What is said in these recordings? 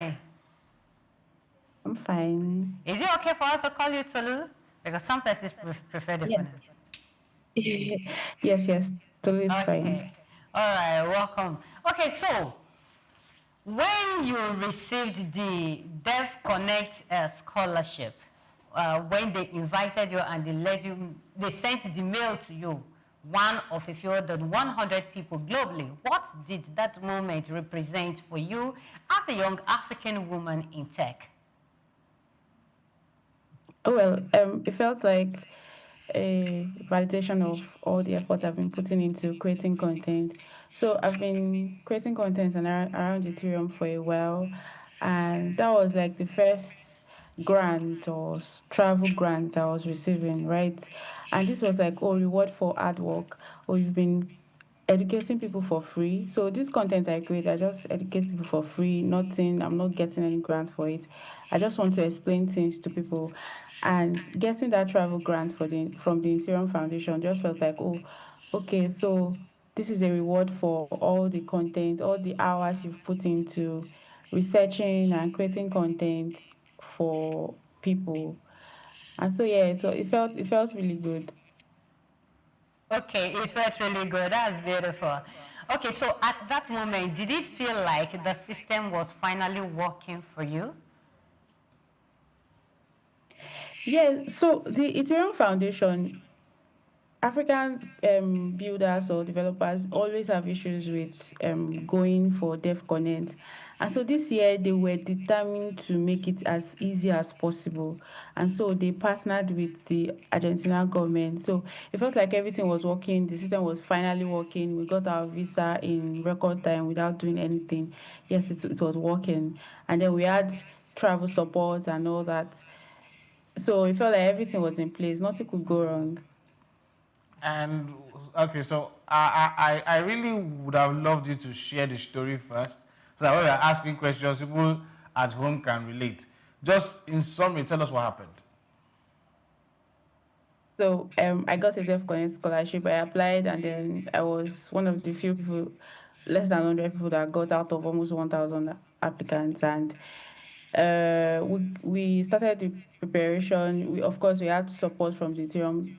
I'm fine. Is it okay for us to call you Tolu? Because some persons prefer different names. Yes, Tolu is fine. Okay. All right, welcome. Okay, so when you received the Deaf Connect scholarship, when they invited you and they sent the mail to you, one of a fewer than 100 people globally, what did that moment represent for you as a young African woman in tech? Oh, well, it felt like a validation of all the effort I've been putting into creating content. So I've been creating content around Ethereum for a while, and that was like the first grant or travel grant I was receiving, right? And this was like, oh, reward for hard work, or you've been educating people for free. So this content I create, I just educate people for free. Nothing, I'm not getting any grant for it. I just want to explain things to people. And getting that travel grant from the Ethereum Foundation just felt like, oh, okay, so this is a reward for all the content, all the hours you've put into researching and creating content for people. And so yeah, so it felt really good. Okay, it felt really good. That's beautiful. Okay, so at that moment, did it feel like the system was finally working for you? Yeah, so the Ethereum Foundation, African builders or developers always have issues with going for dev connect. And so this year they were determined to make it as easy as possible. And so they partnered with the Argentina government. So it felt like everything was working. The system was finally working. We got our visa in record time without doing anything. Yes, it was working. And then we had travel support and all that. So it felt like everything was in place. Nothing could go wrong. And okay, so I really would have loved you to share the story first, so that when we're asking questions, people at home can relate. Just in summary, tell us what happened. So I got a Deaf Connect scholarship. I applied, and then I was one of the few people, less than 100 people that got out of almost 1,000 applicants. And we started the preparation. Of course, we had support from the Ethereum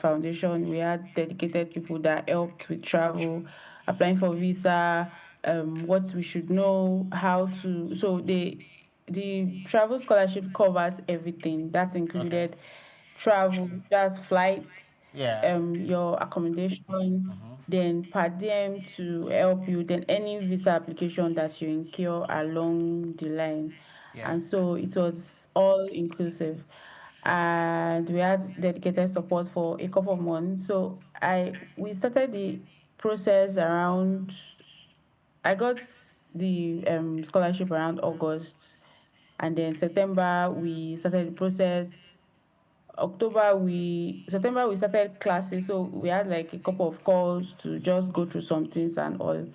Foundation. We had dedicated people that helped with travel, applying for visa, what we should know, how to. So the travel scholarship covers everything. That Okay. included travel, that's flight, Yeah. your accommodation, then per diem to help you, then any visa application that you incur along the line. Yeah. And so it was all inclusive. And we had dedicated support for a couple of months. So we started the process around, I got the scholarship around August, and then September we started the process. September we started classes, so we had like a couple of calls to just go through some things and all.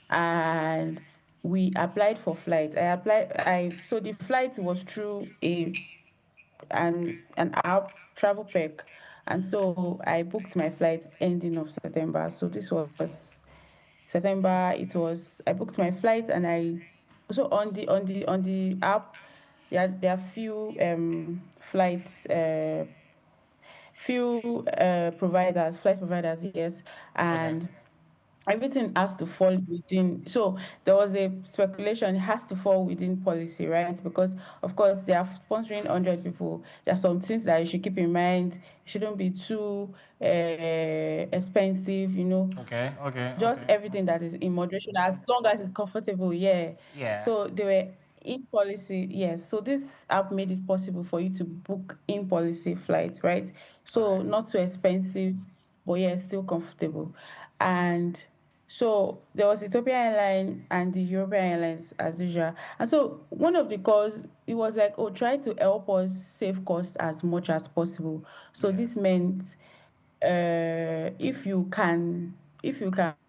And we applied for flight. I so the flight was through an app, travel pack. And so I booked my flight ending of September. So this was September. It was I booked my flight, and I so on the app there are few flights few flight providers, yes, Okay. and everything has to fall within. So there was a speculation it has to fall within policy, right? Because of course they are sponsoring 100 people. There are some things that you should keep in mind. It shouldn't be too expensive, Okay. Okay. just Okay. everything that is in moderation as long as it's comfortable, yeah. Yeah. So they were in policy, yes. So this app made it possible for you to book in policy flights, right? All So right. not too expensive, but yeah, still comfortable. And so there was Ethiopian Airlines and the European Airlines as usual. And so one of the calls, it was like, oh, try to help us save costs as much as possible. So Yes. this meant if you can do if you can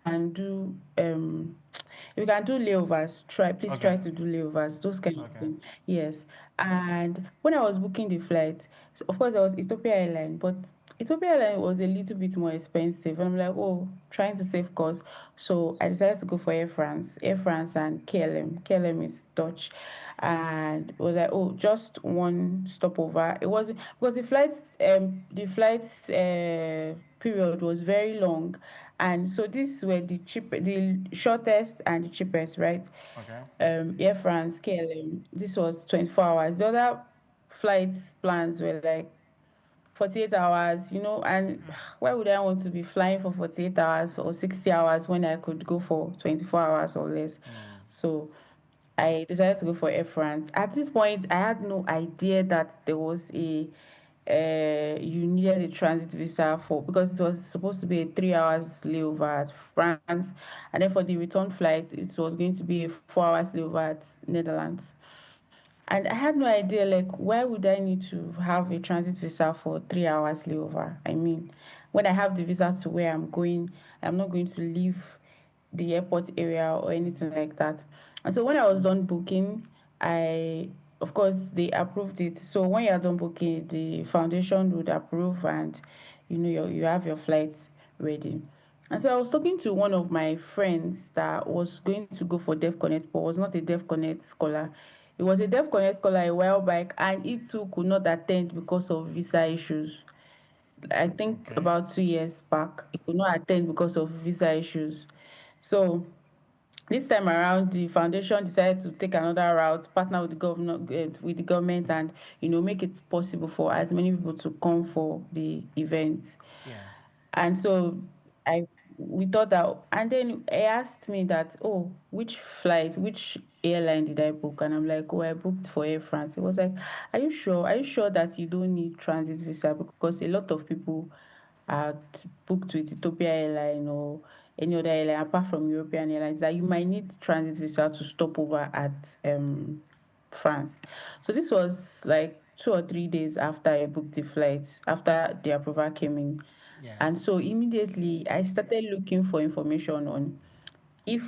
do layovers, please Okay. try to do layovers, those kind of Okay. things. Yes. And when I was booking the flight, so of course there was Ethiopia Airline, but Ethiopia Airlines was a little bit more expensive. And I'm like, oh, trying to save costs. So I decided to go for Air France and KLM. KLM is Dutch. And it was like, oh, just one stopover. It wasn't because the flight period was very long. And so these were the shortest and the cheapest, right? Okay. Air France, KLM. This was 24 hours. The other flight plans were like 48 hours, and why would I want to be flying for 48 hours or 60 hours when I could go for 24 hours or less? So I decided to go for Air France. At this point, I had no idea that there was you needed a transit visa for, because it was supposed to be a 3 hours layover at France, and then for the return flight, it was going to be a 4 hours layover at Netherlands. And I had no idea, like, why would I need to have a transit visa for 3 hours layover? I mean, when I have the visa to where I'm going, I'm not going to leave the airport area or anything like that. And so when I was done booking, I, of course, they approved it. So when you're done booking, the foundation would approve, and you have your flights ready. And so I was talking to one of my friends that was going to go for DEF Connect, but was not a DEF Connect scholar. He was a DEF Connect scholar a while back, and he too could not attend because of visa issues. I think Okay. about 2 years back, he could not attend because of visa issues. So this time around, the foundation decided to take another route, partner with the government, and make it possible for as many people to come for the event. Yeah. And so I we thought that, and then he asked me that, oh, which airline did I book? And I'm like, oh, I booked for Air France. He was like, are you sure? Are you sure that you don't need transit visa? Because a lot of people are booked with Ethiopia Airline or any other airline apart from European airlines, that you might need transit visa to stop over at France. So this was like 2 or 3 days after I booked the flight, after the approval came in. Yeah. And so immediately I started looking for information on if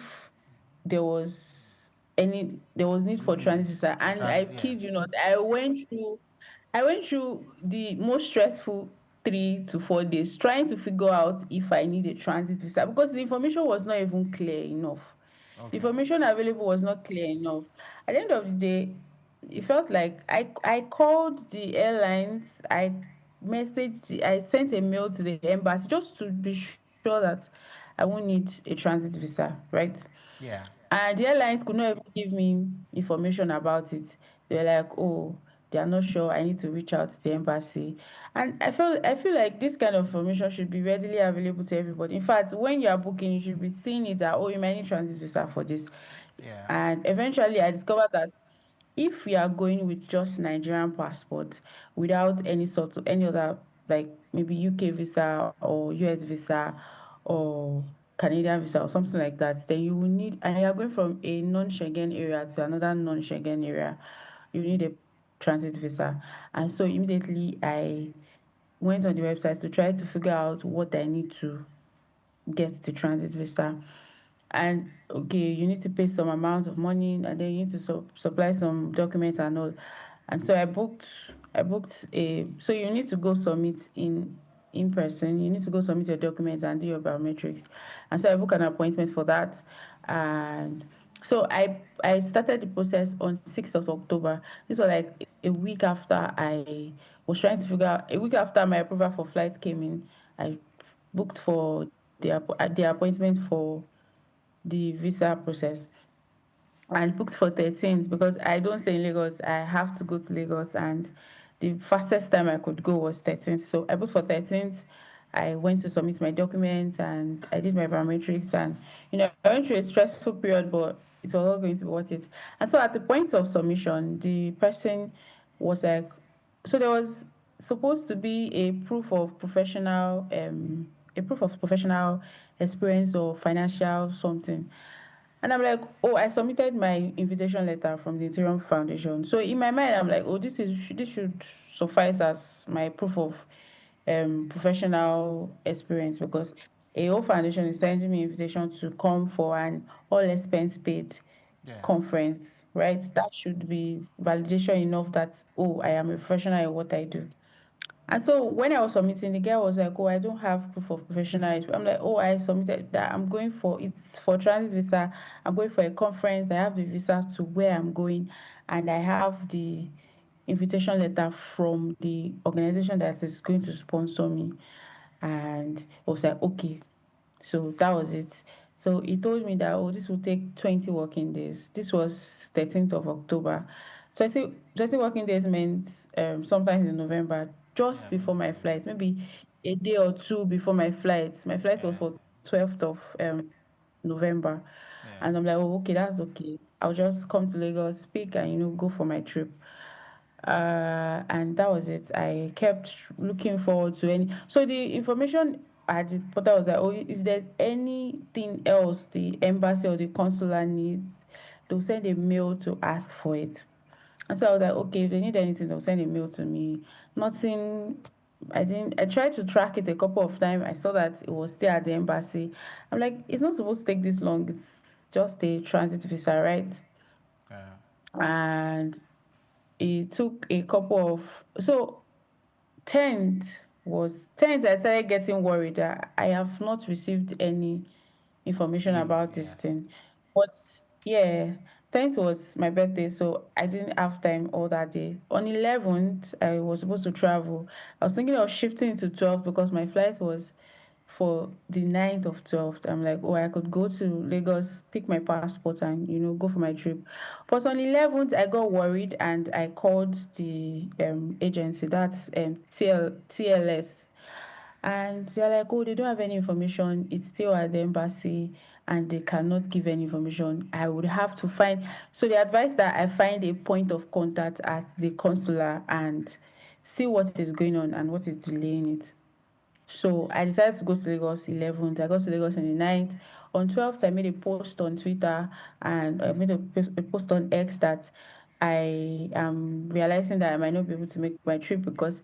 there was need for Need transit visa. for And trans. I Yes. kid you not, I went through the most stressful 3 to 4 days trying to figure out if I need a transit visa, because the information was not even clear enough. The Okay. information available was not clear enough. At the end of the day, it felt like I called the airlines, I sent a mail to the embassy just to be sure that I won't need a transit visa, right? Yeah. And the airlines could not even give me information about it. They were like, oh, they are not sure. I need to reach out to the embassy. And I feel like this kind of information should be readily available to everybody. In fact, when you are booking, you should be seeing it that, oh, you might need transit visa for this. Yeah. And eventually I discovered that if we are going with just Nigerian passport without any other, like maybe UK visa or US visa or Canadian visa or something like that, then you will need, and you are going from a non-Schengen area to another non-Schengen area, you need a transit visa. And so immediately I went on the website to try to figure out what I need to get the transit visa. And okay, you need to pay some amount of money, and then you need to supply some documents and all. And so I booked a, so you need to go submit in person. You need to go submit your documents and do your biometrics. And so I booked an appointment for that. And so I started the process on 6th of October. This was like a week after I was trying to figure out, a week after my approval for flight came in. I booked for the appointment for the visa process. I booked for 13th because I don't stay in Lagos. I have to go to Lagos, and the fastest time I could go was 13th. So I booked for 13th. I went to submit my documents and I did my biometrics, and I went through a stressful period, but it was all going to be worth it. And so at the point of submission, the person was like, so there was supposed to be a proof of professional experience or financial something. And I'm like, oh, I submitted my invitation letter from the Ethereum Foundation. So in my mind, I'm like, oh, this should suffice as my proof of professional experience, because a whole foundation is sending me invitation to come for an all expense paid Yeah. conference, right? That should be validation enough that, oh, I am a professional in what I do. And so when I was submitting, the girl was like, "Oh, I don't have proof of professional experience." I'm like, "Oh, I submitted that. I'm going for it's for transit visa. I'm going for a conference. I have the visa to where I'm going, and I have the invitation letter from the organization that is going to sponsor me." And I was like, "Okay." So that was it. So he told me that, oh, this will take 20 working days. This was 13th of October. So I say 20 working days meant sometimes in November, just Yeah, before my November. flight, maybe a day or two before my flight. My flight was Yeah, for 12th of November. yeah, And I'm like, oh, okay, that's okay. I'll just come to Lagos, speak, and, go for my trip. And that was it. I kept looking forward to any. So the information at the portal was like, oh, if there's anything else the embassy or the consular needs, they'll send a mail to ask for it. And so I was like, okay, if they need anything, they'll send a mail to me. Nothing. I didn't. I tried to track it a couple of times. I saw that it was still at the embassy. I'm like, it's not supposed to take this long. It's just a transit visa, right? yeah. And it took a couple of so 10th was 10th. I started getting worried that I have not received any information Email, about this yes. thing. But yeah, 10th was my birthday, so I didn't have time all that day. On 11th, I was supposed to travel. I was thinking of shifting to 12th because my flight was for the 9th of 12th. I'm like, oh, I could go to Lagos, pick my passport, and go for my trip. But on 11th, I got worried and I called the agency, that's TLS, and they're like, oh, they don't have any information. It's still at the embassy and they cannot give any information. I would have to find. So they advised that I find a point of contact at the consular and see what is going on and what is delaying it. So I decided to go to Lagos 11th. I got to Lagos on the 9th. On 12th, I made a post on Twitter and I made a post on X that I am realizing that I might not be able to make my trip because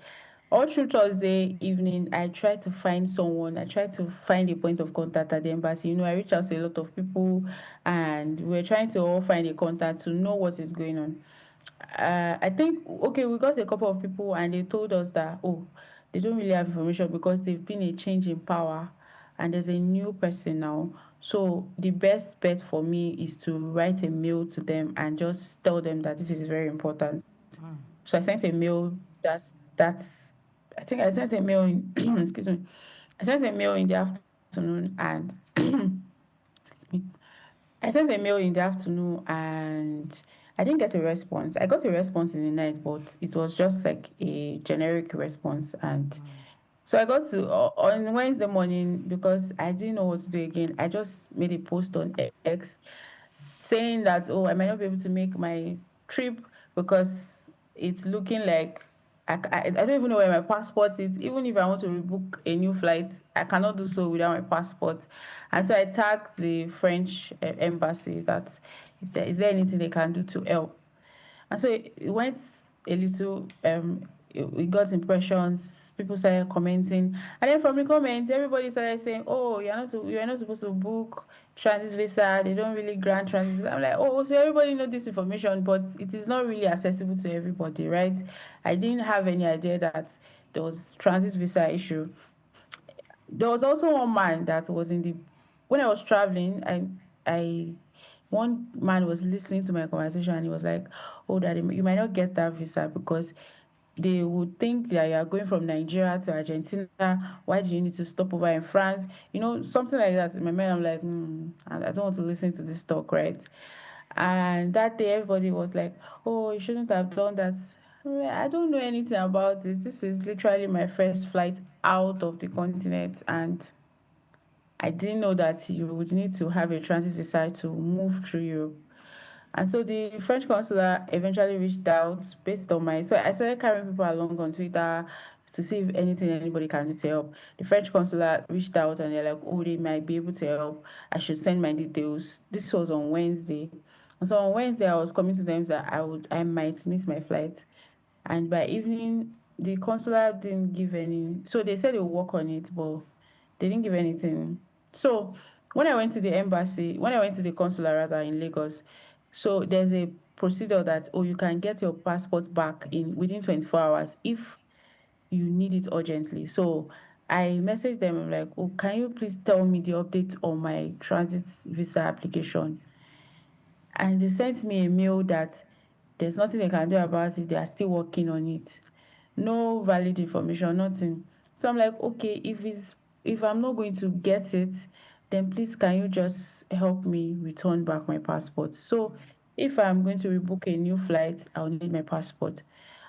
all through Thursday evening, I tried to find someone. I tried to find a point of contact at the embassy. I reached out to a lot of people and we're trying to all find a contact to know what is going on. I think okay, we got a couple of people and they told us that they don't really have information because there's been a change in power and there's a new person now. So the best bet for me is to write a mail to them and just tell them that this is very important. So I sent a mail. That's I think I sent a mail in excuse me. I sent a mail in the afternoon and excuse me. I sent a mail in the afternoon and I didn't get a response. I got a response in the night, but it was just like a generic response. And so I got to on Wednesday morning because I didn't know what to do again. I just made a post on X saying that, oh, I might not be able to make my trip because it's looking like I don't even know where my passport is. Even if I want to rebook a new flight, I cannot do so without my passport. And so I tagged the French embassy that if there is there anything they can do to help. And so it went a little, we got impressions, people started commenting. And then from the comments, everybody started saying, oh, you're not supposed to book transit visa. They don't really grant transit visa. I'm like, oh, so everybody know this information, but it is not really accessible to everybody, right? I didn't have any idea that there was transit visa issue. There was also one man that was in the when I was traveling, I one man was listening to my conversation and he was like, oh, that you might not get that visa because they would think that you are going from Nigeria to Argentina. Why do you need to stop over in France? Something like that. In my mind, I'm like, I don't want to listen to this talk, right? And that day, everybody was like, oh, you shouldn't have done that. I'm like, I don't know anything about it. This is literally my first flight out of the continent, and I didn't know that you would need to have a transit visa to move through Europe. And so the French consular eventually reached out based on my. So I started carrying people along on Twitter to see if anything anybody can do to help. The French consular reached out and they're like, oh, they might be able to help. I should send my details. This was on Wednesday. And so on Wednesday, I was coming to them that I might miss my flight. And by evening, the consular didn't give any. So they said they would work on it, but they didn't give anything. So when I went to the consular rather in Lagos, so there's a procedure that you can get your passport back in within 24 hours if you need it urgently. So I messaged them. I'm like, oh, can you please tell me the update on my transit visa application? And they sent me a mail that there's nothing they can do about it. They are still working on it. No valid information, nothing. So I'm like, okay, if I'm not going to get it, then please can you just help me return back my passport? So if I'm going to rebook a new flight, I'll need my passport.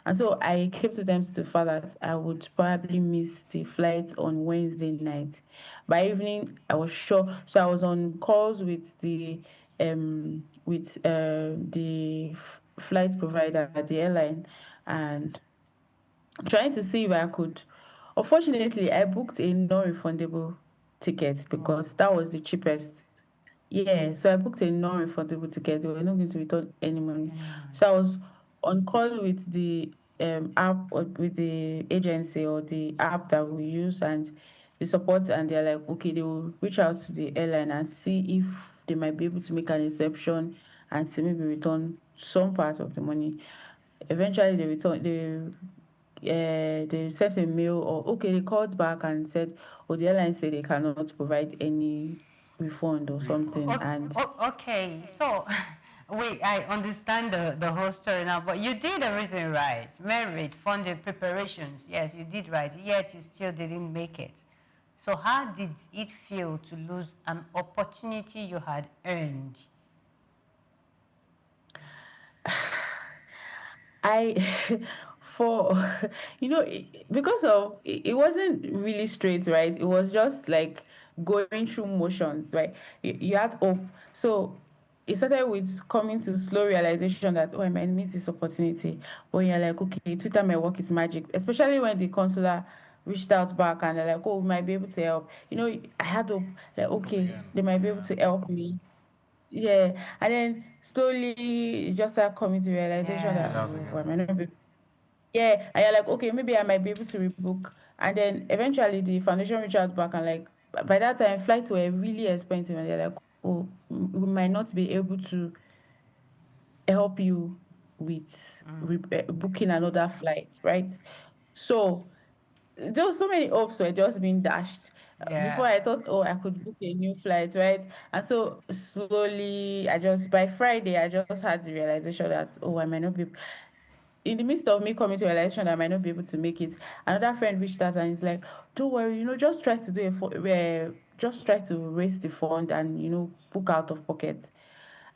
And so I came to them so far that I would probably miss the flight on Wednesday night. By evening, I was sure. So I was on calls with the flight provider, the airline, and trying to see if I could. Unfortunately, I booked a non-refundable ticket Oh. because that was the cheapest. Yeah, so I booked a non-refundable ticket. They were not going to return any money. Anyone. So I was on call with the app or with the agency or the app that we use and the support, and they're like, okay, they will reach out to the airline and see if they might be able to make an exception and see maybe return some part of the money. Eventually, they sent a mail, or okay, they called back and said, oh, the airline said they cannot provide any refund or something. And Okay, so wait, I understand the whole story now, but you did everything right. Merit, funding, preparations, yes, you did right, yet you still didn't make it. So how did it feel to lose an opportunity you had earned? I, for, because of it wasn't really straight, right? It was just like going through motions, right? You had hope. So it started with coming to slow realization that, oh, I might miss this opportunity. But you're like, okay, Twitter, my work is magic, especially when the consular reached out back and they're like, oh, we might be able to help. I had hope, like, okay, Again, they might be able yeah. to help me. Yeah, and then slowly it just start coming to realization Yeah, that, Yeah. that was oh, I again. might not be. Yeah, and you're like, okay, maybe I might be able to rebook. And then eventually the foundation reached out back and like, by that time flights were really expensive, and they're like, oh, we might not be able to help you with booking another flight, right? So there was so many hopes were just being dashed. Before Yeah. I thought, oh, I could book a new flight, right? And so slowly, by Friday, I just had the realization that, oh, I might not be. In the midst of me coming to a realization that I might not be able to make it, another friend reached out and is like, don't worry, just try to just try to raise the fund and, book out of pocket.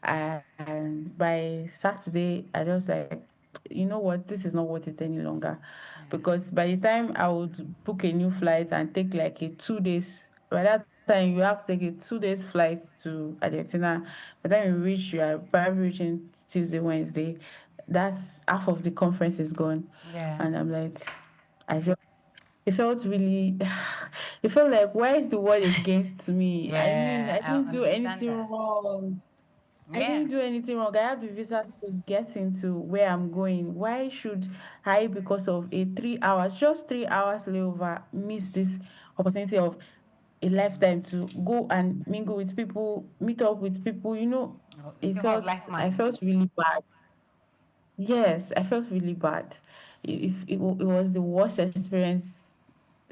And by Saturday, I just like, you know what, this is not worth it any longer. Because by the time I would book a new flight and take like a 2 days, by that time you have to take a 2 days flight to Argentina. By the time you reach, you are probably reaching Tuesday, Wednesday. That's half of the conference is gone. Yeah. And I'm like, I just it felt really it felt like, why is the world against me? I mean, Yeah, I I didn't do understand anything that. wrong. I Yeah. didn't do anything wrong. I have the visa to get into where I'm going. Why should I, because of a 3 hours, just 3 hours layover, miss this opportunity of a lifetime to go and mingle with people, meet up with people? People have like I minds. felt really bad. Yes, I felt really bad. It was the worst experience,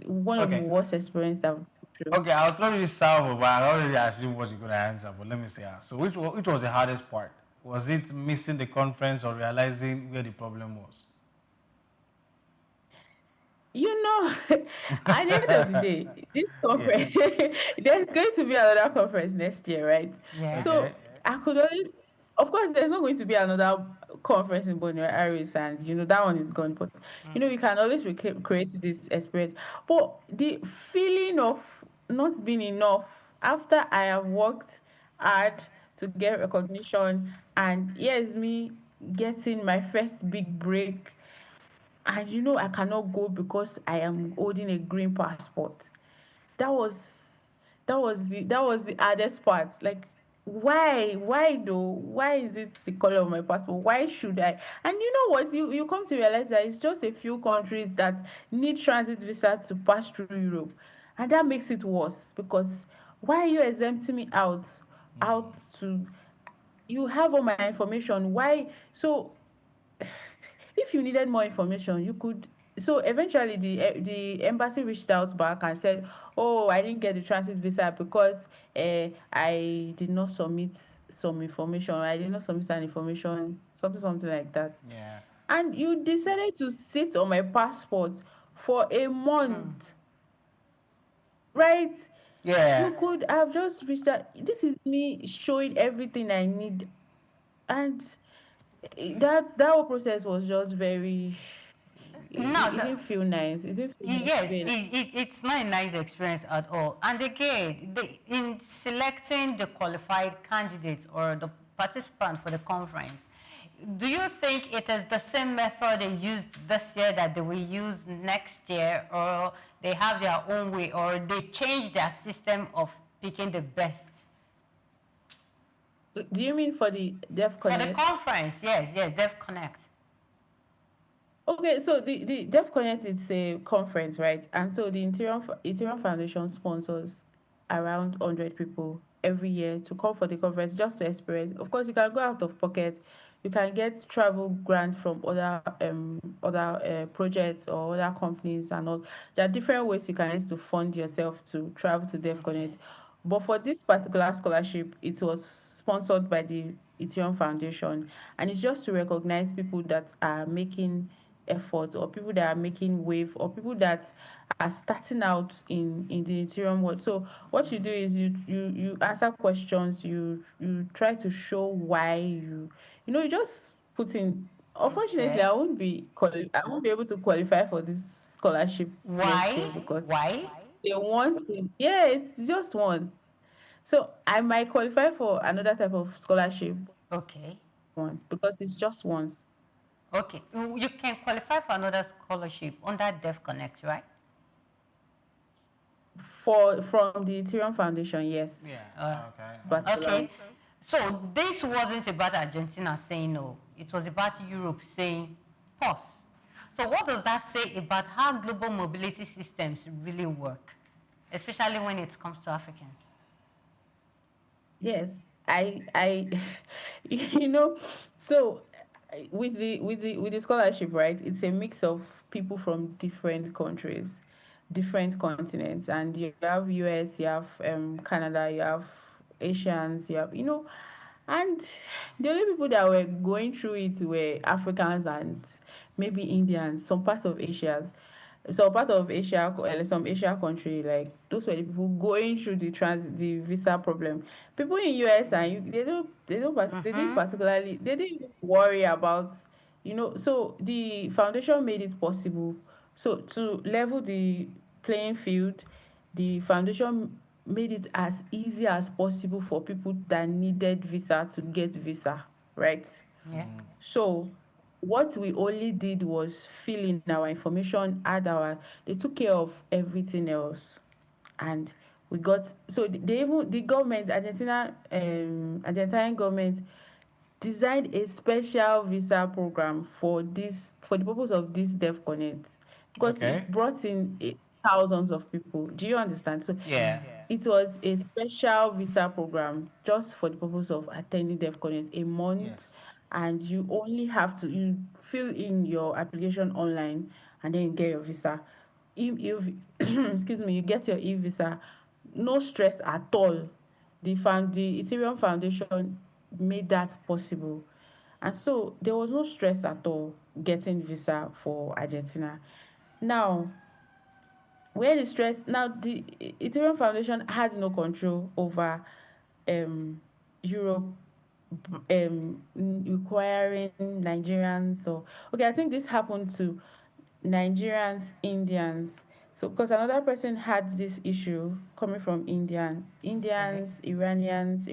one of the Okay. worst experience I've been through. Okay, I'll throw you salvo, but I already assume what you're going to answer. But let me say, so which was the hardest part? Was it missing the conference or realizing where the problem was? You know, at the end of the day, this Yeah. conference, there's going to be another conference next year, right? Yeah. Okay. So I could always, of course, there's not going to be another conference in Buenos Aires, and that one is gone. But you can always create this experience. But the feeling of not being enough after I have worked hard to get recognition, and here's me getting my first big break, and I cannot go because I am holding a green passport. That was that was the hardest part. Like, why though? Why is it the color of my passport? Why should I? And you know what? You come to realize that it's just a few countries that need transit visa to pass through Europe, and that makes it worse because why are you exempting me out to? You have all my information. Why? So if you needed more information, you could so eventually the embassy reached out back and said, oh, I didn't get the transit visa because I did not submit some information, I did not submit an information, something like that. Yeah. And you decided to sit on my passport for a month, right? Yeah. You could have just reached that. This is me showing everything I need. And that whole process was just very, No, it didn't feel nice. It didn't feel nice yes, feeling. it's not a nice experience at all. And again, in selecting the qualified candidates or the participant for the conference, do you think it is the same method they used this year that they will use next year, or they have their own way, or they change their system of picking the best? Do you mean for the Deaf For the Connect? conference, yes, Dev Connect. Okay, so the Deaf Connect is a conference, right? And so the Ethereum Foundation sponsors around 100 people every year to come for the conference just to experience. Of course, you can go out of pocket. You can get travel grants from other projects or other companies and all. There are different ways you can use to fund yourself to travel to Deaf Okay. Connect. But for this particular scholarship, it was sponsored by the Ethereum Foundation, and it's just to recognize people that are making effort, or people that are making wave, or people that are starting out in the Ethereum world. So what you do is you answer questions, you try to show why you just put in. Unfortunately, Okay. I won't be able to qualify for this scholarship next year Why? because Why? they want to, yeah, it's just one. So I might qualify for another type of scholarship Okay. one because it's just once. Okay. You can qualify for another scholarship under Dev Connect, right? For from the Ethereum Foundation, yes. Yeah. Okay. Particular Okay. one. So this wasn't about Argentina saying no. It was about Europe saying pause. So what does that say about how global mobility systems really work, especially when it comes to Africans? Yes, I, you know, so with the scholarship, right? It's a mix of people from different countries, different continents, and you have US, you have Canada, you have Asians, you have and the only people that were going through it were Africans and maybe Indians, some parts of Asia. So part of Asia, some Asia country, like those were the people going through the visa problem. People in US and they didn't particularly, they didn't worry about, so the foundation made it possible. So to level the playing field, the foundation made it as easy as possible for people that needed visa to get visa, right? Yeah. So what we only did was fill in our information, add our, they took care of everything else. And we got, so they even, the government, Argentine government designed a special visa program for the purpose of this Deaf Connect, because Okay. it brought in thousands of people. Do you understand? So Yeah. it was a special visa program just for the purpose of attending Deaf Connect, a Yes. month, and you only have to, you fill in your application online and then you get your visa. If excuse me, you get your e-visa, no stress at all. The Ethereum Foundation made that possible. And so there was no stress at all getting visa for Argentina. Now, where the stress, now the Ethereum Foundation had no control over um Europe requiring Nigerians, or okay, I think this happened to Nigerians, Indians. So because another person had this issue coming from Okay. Indians, Iranians,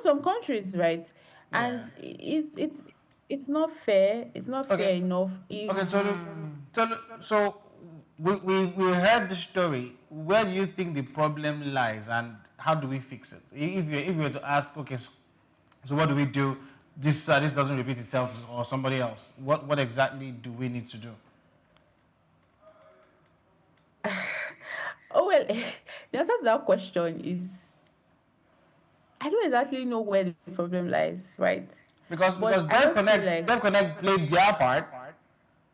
some countries, right? Yeah. And it's not fair. It's not Okay. fair enough if Okay. So we heard the story. Where do you think the problem lies, and how do we fix it? If you were to ask, okay, so what do we do? This doesn't repeat itself, or somebody else. What exactly do we need to do? oh well, the answer to that question is I don't exactly know where the problem lies, right? Because But I Dev just feel Connect like Dev Connect played their part,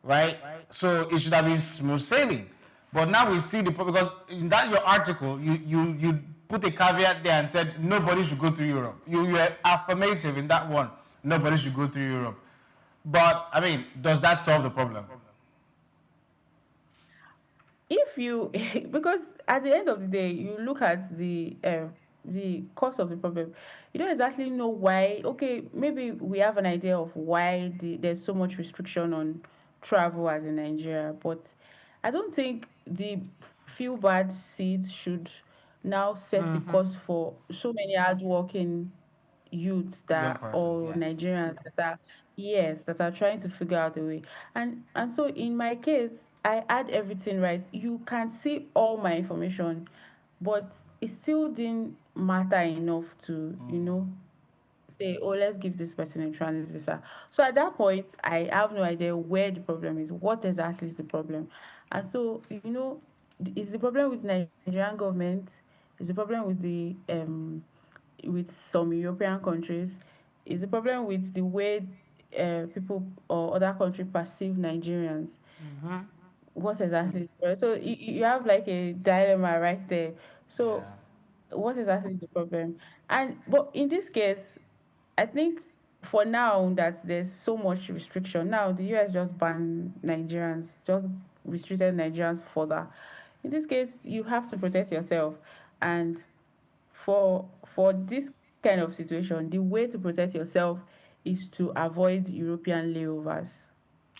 right? So it should have been smooth sailing. But now we see the problem, because in that your article, you put a caveat there and said nobody should go through Europe. You were affirmative in that one. Nobody should go through Europe. But I mean, does that solve the problem? If you because at the end of the day you look at the cause of the problem, you don't exactly know why. Okay, maybe we have an idea of why there's so much restriction on travel as in Nigeria, but I don't think the few bad seeds should now set the course for so many hardworking youths Young that persons, or yes. Nigerians that are, yes, that are trying to figure out a way. And so in my case, I had everything right. You can see all my information, but it still didn't matter enough to, say, oh, let's give this person a transit visa. So at that point, I have no idea where the problem is. What exactly is the problem? And so, is the problem with Nigerian government? Is the problem with some European countries? Is the problem with the way people or other countries perceive Nigerians? What exactly is the problem? So you have like a dilemma right there. So Yeah. what exactly is the problem? And but in this case, I think for now that there's so much restriction, now the US just banned Nigerians, just restricted Nigerians further. In this case, you have to protect yourself. And for this kind of situation, the way to protect yourself is to avoid European layovers.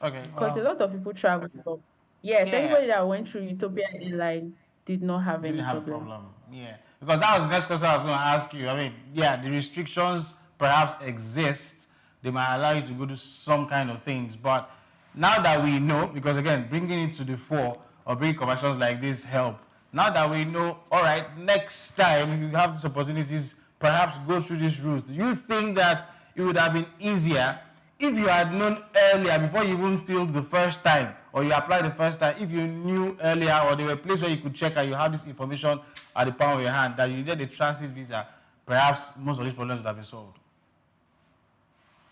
Okay. Because a lot of people travel from, yes, Yeah. anybody that went through Ethiopian airline did not have Didn't any have a problem. problem. Yeah. Because that was the next question I was going to ask you. I mean, yeah, the restrictions perhaps exist. They might allow you to go do some kind of things. But now that we know, because again, bringing it to the fore or bringing conversations like this help. Now that we know, all right, next time if you have these opportunities, perhaps go through these routes. Do you think that it would have been easier if you had known earlier, before you even filled the first time or you applied the first time, if you knew earlier or there were places where you could check and you have this information at the palm of your hand that you needed a transit visa, perhaps most of these problems would have been solved?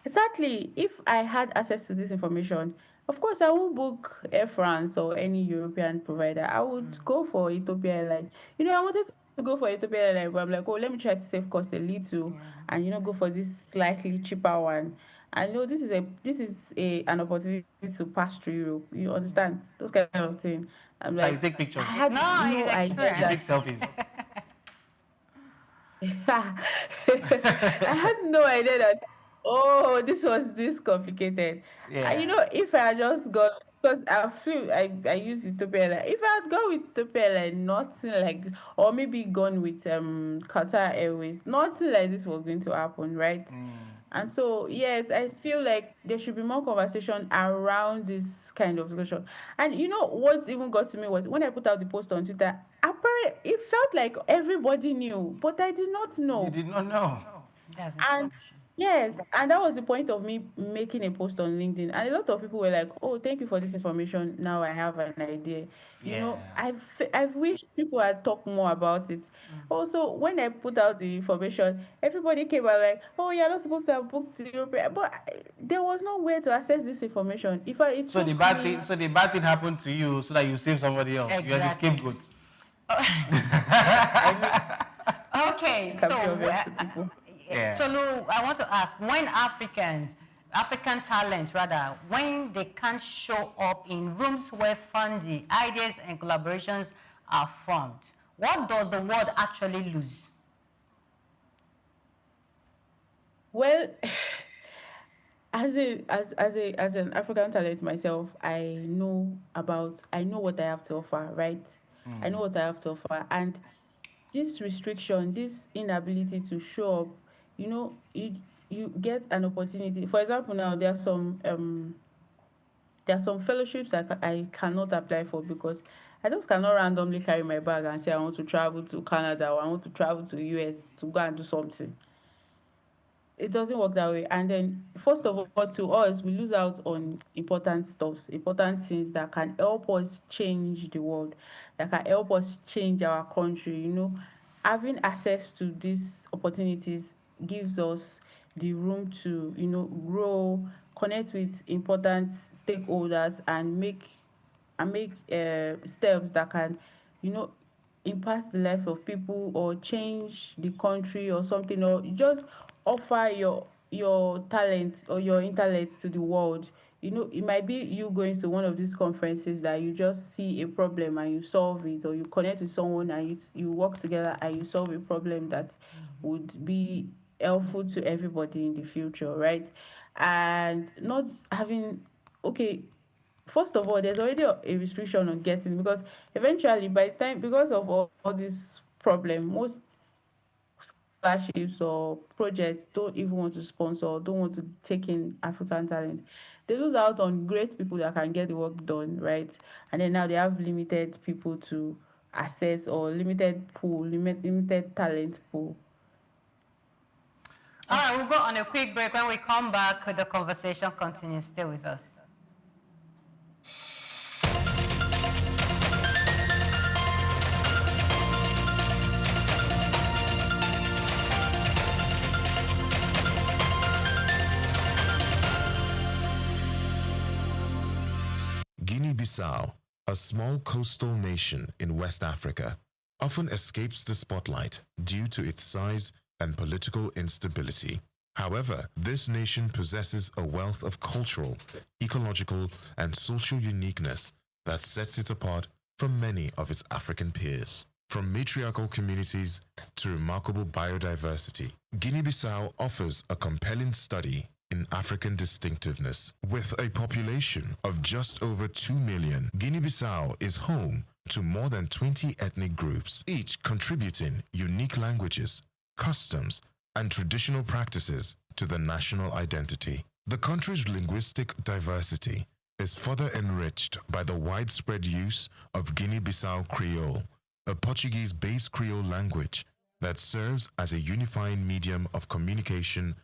Exactly. If I had access to this information, of course, I won't book Air France or any European provider. I would go for Ethiopia Airline. I wanted to go for Ethiopia Airline, but I'm like, oh, let me try to save cost a little, and go for this slightly cheaper one. I know this is an opportunity to pass through Europe. You understand those kind of thing. I'm So you like, take I pictures, had No, no it's idea you experience. take that selfies. I had no idea that, oh, this was this complicated. And Yeah. if I had just gone, because I used Ethiopia Airline. If I had gone with Ethiopia Airline, nothing like this, or maybe gone with Qatar Airways, nothing like this was going to happen, right? And so, yes, I feel like there should be more conversation around this kind of discussion. And what even got to me was when I put out the post on Twitter, apparently it felt like everybody knew, but I did not You know. did not know. That's And information. yes, and that was the point of me making a post on LinkedIn. And a lot of people were like, "Oh, thank you for this information. Now I have an idea." Yeah. I've wished people had talked more about it. Also, when I put out the information, everybody came out like, "Oh, you're not supposed to have booked Europe," but there was no way to access this information. It So the took bad me. thing, so the bad thing happened to you so that you save somebody else. You are the Exactly. scapegoat. I mean, Okay, it can so be obvious to people. Yeah. Tolu, I want to ask, when African talents rather, when they can't show up in rooms where fundy ideas and collaborations are formed, what does the world actually lose? Well, as an African talent myself, I know what I have to offer, right? I know what I have to offer, and this restriction, this inability to show up, you get an opportunity. For example, now there are some fellowships I cannot apply for because I just cannot randomly carry my bag and say I want to travel to Canada or I want to travel to US to go and do something. It doesn't work that way. And then, first of all, to us, we lose out on important stuffs, important things that can help us change the world, that can help us change our country. Having access to these opportunities gives us the room to, grow, connect with important stakeholders and make steps that can, you know, impact the life of people or change the country or something, or just offer your talent or your intellect to the world. You know, it might be you going to one of these conferences that you just see a problem and you solve it, or you connect with someone and you work together and you solve a problem that would be helpful to everybody in the future, right? And not having, okay, first of all, there's already a restriction on getting, because eventually, by the time, because of all this problem, most scholarships or projects don't even want to sponsor or don't want to take in African talent. They lose out on great people that can get the work done, right? And then now they have limited people to access, or limited talent pool. All right, we'll go on a quick break. When we come back, the conversation continues. Stay with us. Guinea-Bissau, a small coastal nation in West Africa, often escapes the spotlight due to its size and political instability. However, this nation possesses a wealth of cultural, ecological, and social uniqueness that sets it apart from many of its African peers. From matriarchal communities to remarkable biodiversity, Guinea-Bissau offers a compelling study in African distinctiveness. With a population of just over 2 million, Guinea-Bissau is home to more than 20 ethnic groups, each contributing unique languages, customs, and traditional practices to the national identity. The country's linguistic diversity is further enriched by the widespread use of Guinea-Bissau Creole, a Portuguese-based Creole language that serves as a unifying medium of communication.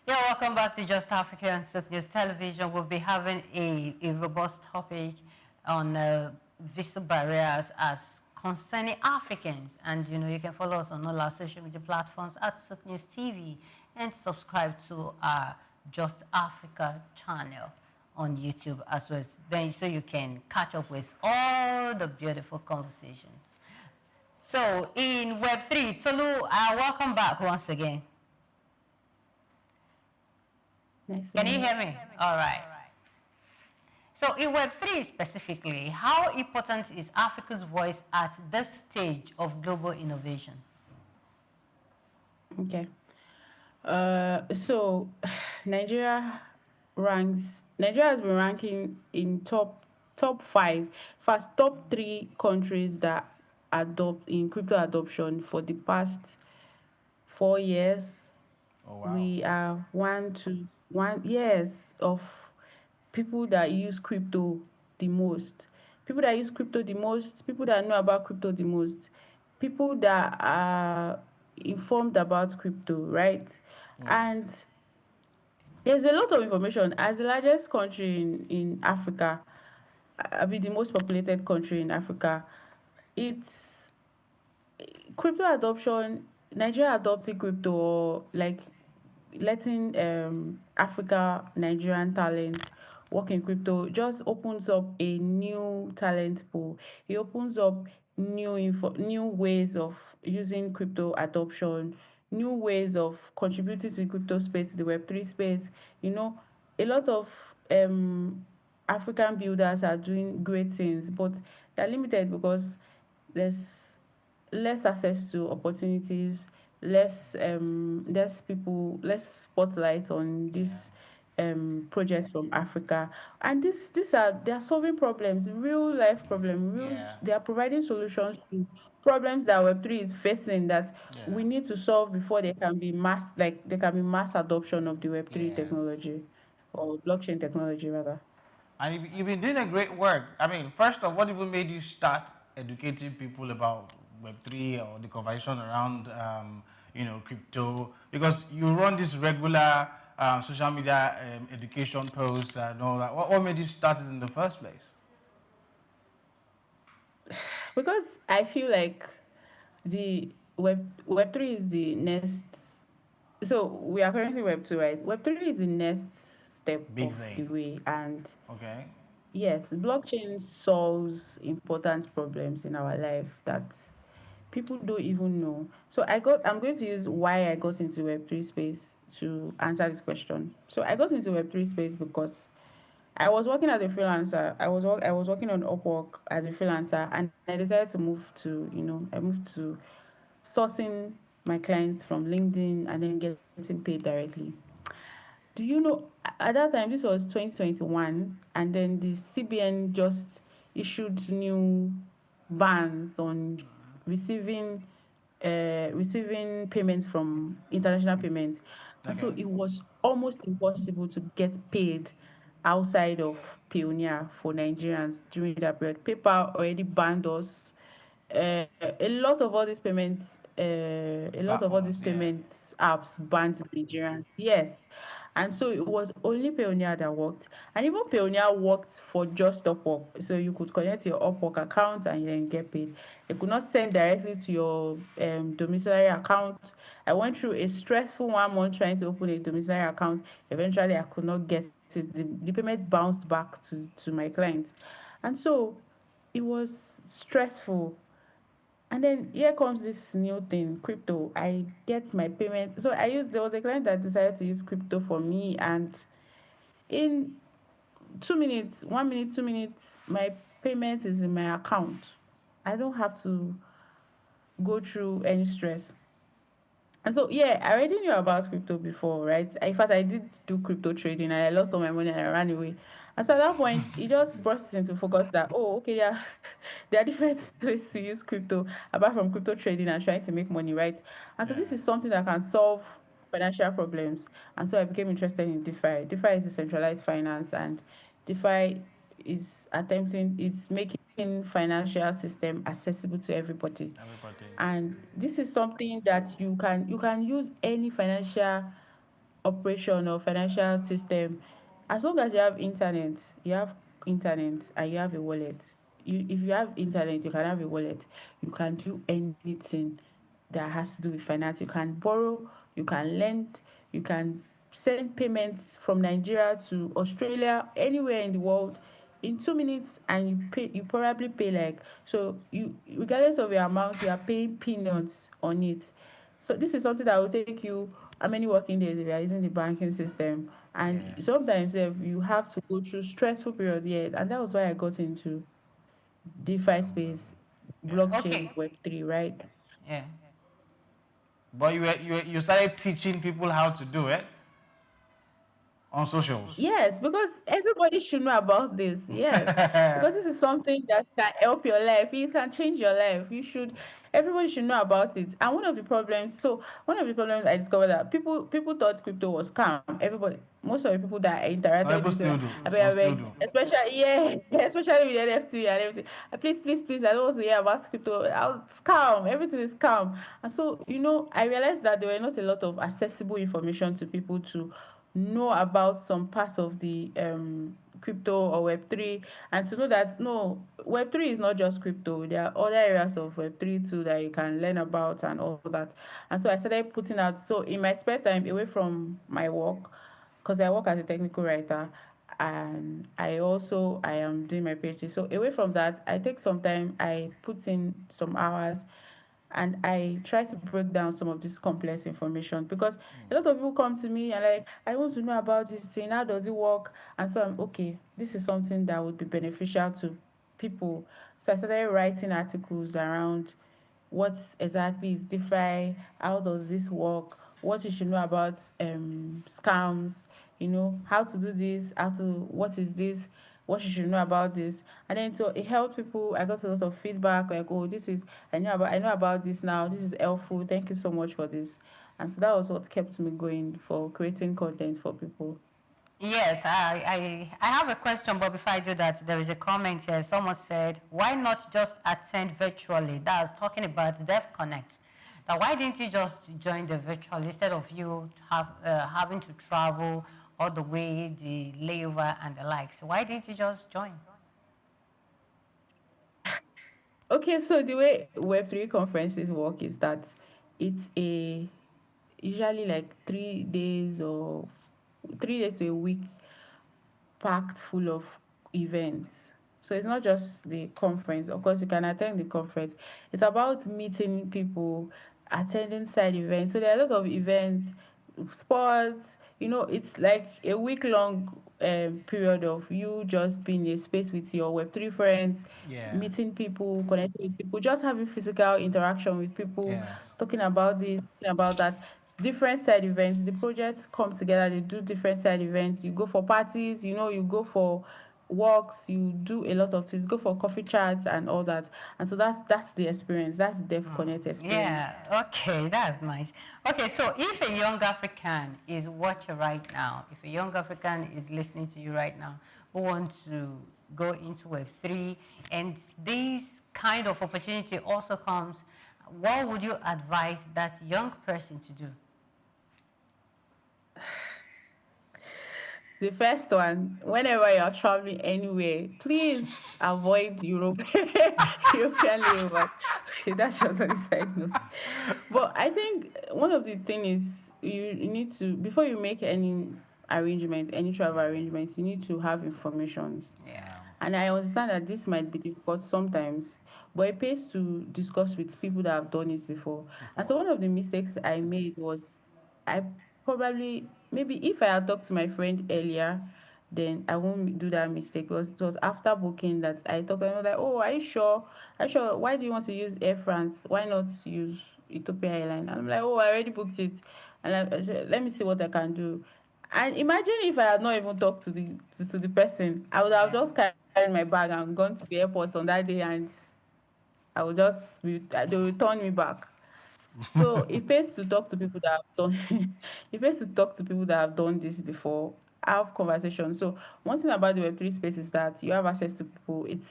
Yeah, welcome back to Just Africa on SOUQ News Television. We'll be having a robust topic on visa barriers as concerning Africans. And, you know, you can follow us on all our social media platforms at SOUQ News TV and subscribe to our Just Africa channel on YouTube as well, so you can catch up with all the beautiful conversations. So, in Web3, Tolu, welcome back once again. Nice. Can you hear me? All right. So in Web3 specifically, how important is Africa's voice at this stage of global innovation? Okay. So Nigeria has been ranking in top 5, first top 3 countries that adopt in crypto adoption for the past 4 years. Oh, wow. We are one years of people that use crypto the most. People that use crypto the most, people that know about crypto the most, people that are informed about crypto, right? And there's a lot of information. As the largest country in Africa, I mean the most populated country in Africa, it's crypto adoption. Nigeria adopting crypto, or like letting Africa Nigerian talent work in crypto, just opens up a new talent pool. It opens up new ways of using crypto adoption, new ways of contributing to the crypto space, to the Web3 space. You know, a lot of African builders are doing great things, but they're limited because there's less access to opportunities, less people, less spotlight on these projects from Africa. And they are solving problems, real life problems. Yeah. They are providing solutions to problems that Web3 is facing, that we need to solve before there can be mass adoption of the Web3 Yes. technology, or blockchain technology rather. And you've been doing a great work. I mean, first of all, what even made you start educating people about Web3 or the conversation around, you know, crypto? Because you run this regular social media education posts and all that? What made you start it in the first place? Because I feel like the Web3 is the next. So we are currently Web2, right? Web3 is the next step Big of the thing. way, and Okay. yes, blockchain solves important problems in our life that people don't even know. So I'm going to use why I got into Web3 space to answer this question. So I got into Web3 space because I was working as a freelancer. I was working on Upwork as a freelancer, and I decided to move to, I moved to sourcing my clients from LinkedIn and then getting paid directly. Do you know, at that time, this was 2021, and then the CBN just issued new bans on receiving receiving payments from international payments. And so Okay. it was almost impossible to get paid outside of Pioneer for Nigerians during that period. PayPal already banned us. A lot of all these payments, The a lot of all platforms, these yeah. payments apps banned Nigerians. Yes. And so it was only Pioneer that worked. And even Pioneer worked for just Upwork. So you could connect your Upwork account and then get paid. They could not send directly to your domiciliary account. I went through a stressful 1 month trying to open a domiciliary account. Eventually, I could not get it. The payment bounced back to my client. And so it was stressful. And then here comes this new thing, crypto. I get my payment. So there was a client that decided to use crypto for me, and in 2 minutes, 1 minute, 2 minutes, my payment is in my account. I don't have to go through any stress. And so, yeah, I already knew about crypto before, right? In fact, I did do crypto trading and I lost all my money and I ran away. And so at that point, it just brought it into focus that, oh, okay, yeah, there are different ways to use crypto apart from crypto trading and trying to make money, right? And so Yeah. this is something that can solve financial problems. And so I became interested in DeFi. DeFi is decentralized finance, and DeFi is making financial system accessible to everybody. Everybody. And this is something that you can use any financial operation or financial system as long as you have internet and you have a wallet. If you have internet, you can have a wallet. You can do anything that has to do with finance. You can borrow, you can lend, you can send payments from Nigeria to Australia, anywhere in the world in 2 minutes, and you probably pay like, so you, regardless of your amount, you are paying peanuts on it. So this is something that will take you how many working days if you are using the banking system. Yeah. And sometimes you have to go through stressful period, yeah. And that was why I got into DeFi space, Yeah. blockchain, Okay. Web3, right? Yeah. But you started teaching people how to do it on socials. Yes, because everybody should know about this. Yes, because this is something that can help your life. It can change your life. Everybody should know about it. And one of the problems I discovered that people thought crypto was scam. Most of the people that I Some interacted people with, still do. Some I still beg, do. especially yeah, especially with NFT and everything. Please, please, please, I don't want to hear about crypto. Scam. Everything is scam. And so I realized that there were not a lot of accessible information to people to know about some parts of the crypto or Web3, and to know that no, Web3 is not just crypto. There are other areas of Web3 too that you can learn about and all that. And so I started putting out, so in my spare time away from my work, because I work as a technical writer, and I am doing my PhD. So away from that, I take some time, I put in some hours, and I try to break down some of this complex information, because a lot of people come to me and like, I want to know about this thing, how does it work? And so I'm okay, this is something that would be beneficial to people. So I started writing articles around what exactly is DeFi, how does this work, what you should know about scams, how to do this, what is this, what you should know about this. And then so it helped people. I got a lot of feedback like, oh, I know about this now. This is helpful. Thank you so much for this. And so that was what kept me going for creating content for people. Yes, I have a question, but before I do that, there is a comment here. Someone said, why not just attend virtually? That's talking about Dev Connect. that why didn't you just join the virtual instead of you having to travel all the way, the layover and the like? So why didn't you just join? Okay, so the way Web3 conferences work is that it's a usually like 3 days or 3 days to a week packed full of events. So it's not just the conference. Of course, you can attend the conference. It's about meeting people, attending side events. So there are a lot of events, sports. It's like a week long period of you just being in a space with your Web3 friends, Yeah. meeting people, connecting with people, just having physical interaction with people, Yes. talking about this, talking about that. Different side events. The projects come together, they do different side events. You go for parties, you go for walks, you do a lot of things, go for coffee chats and all that. And so that's the experience. That's the Dev Connect experience. Yeah, okay, that's nice. Okay, so if a young African is watching right now, if a young African is listening to you right now, who wants to go into Web3, and this kind of opportunity also comes, what would you advise that young person to do? The first one, whenever you're traveling anywhere, please avoid Europe, European labor. Okay, that's just on the side note. But I think one of the things is you need to, before you make any arrangement, any travel arrangements, you need to have information. Yeah. And I understand that this might be difficult sometimes, but it pays to discuss with people that have done it before. And so one of the mistakes I made was I probably, maybe if I had talked to my friend earlier, then I won't do that mistake, because it was after booking that I talked and I was like, oh, are you sure? Are you sure? Why do you want to use Air France? Why not use Ethiopian Airlines? And I'm like, oh, I already booked it. And I said, let me see what I can do. And imagine if I had not even talked to the person, I would have just carried my bag and gone to the airport on that day, and I would just they will return me back. So it pays to talk to people that have done it pays to talk to people that have done this before, have conversations. So one thing about the Web3 space is that you have access to people. It's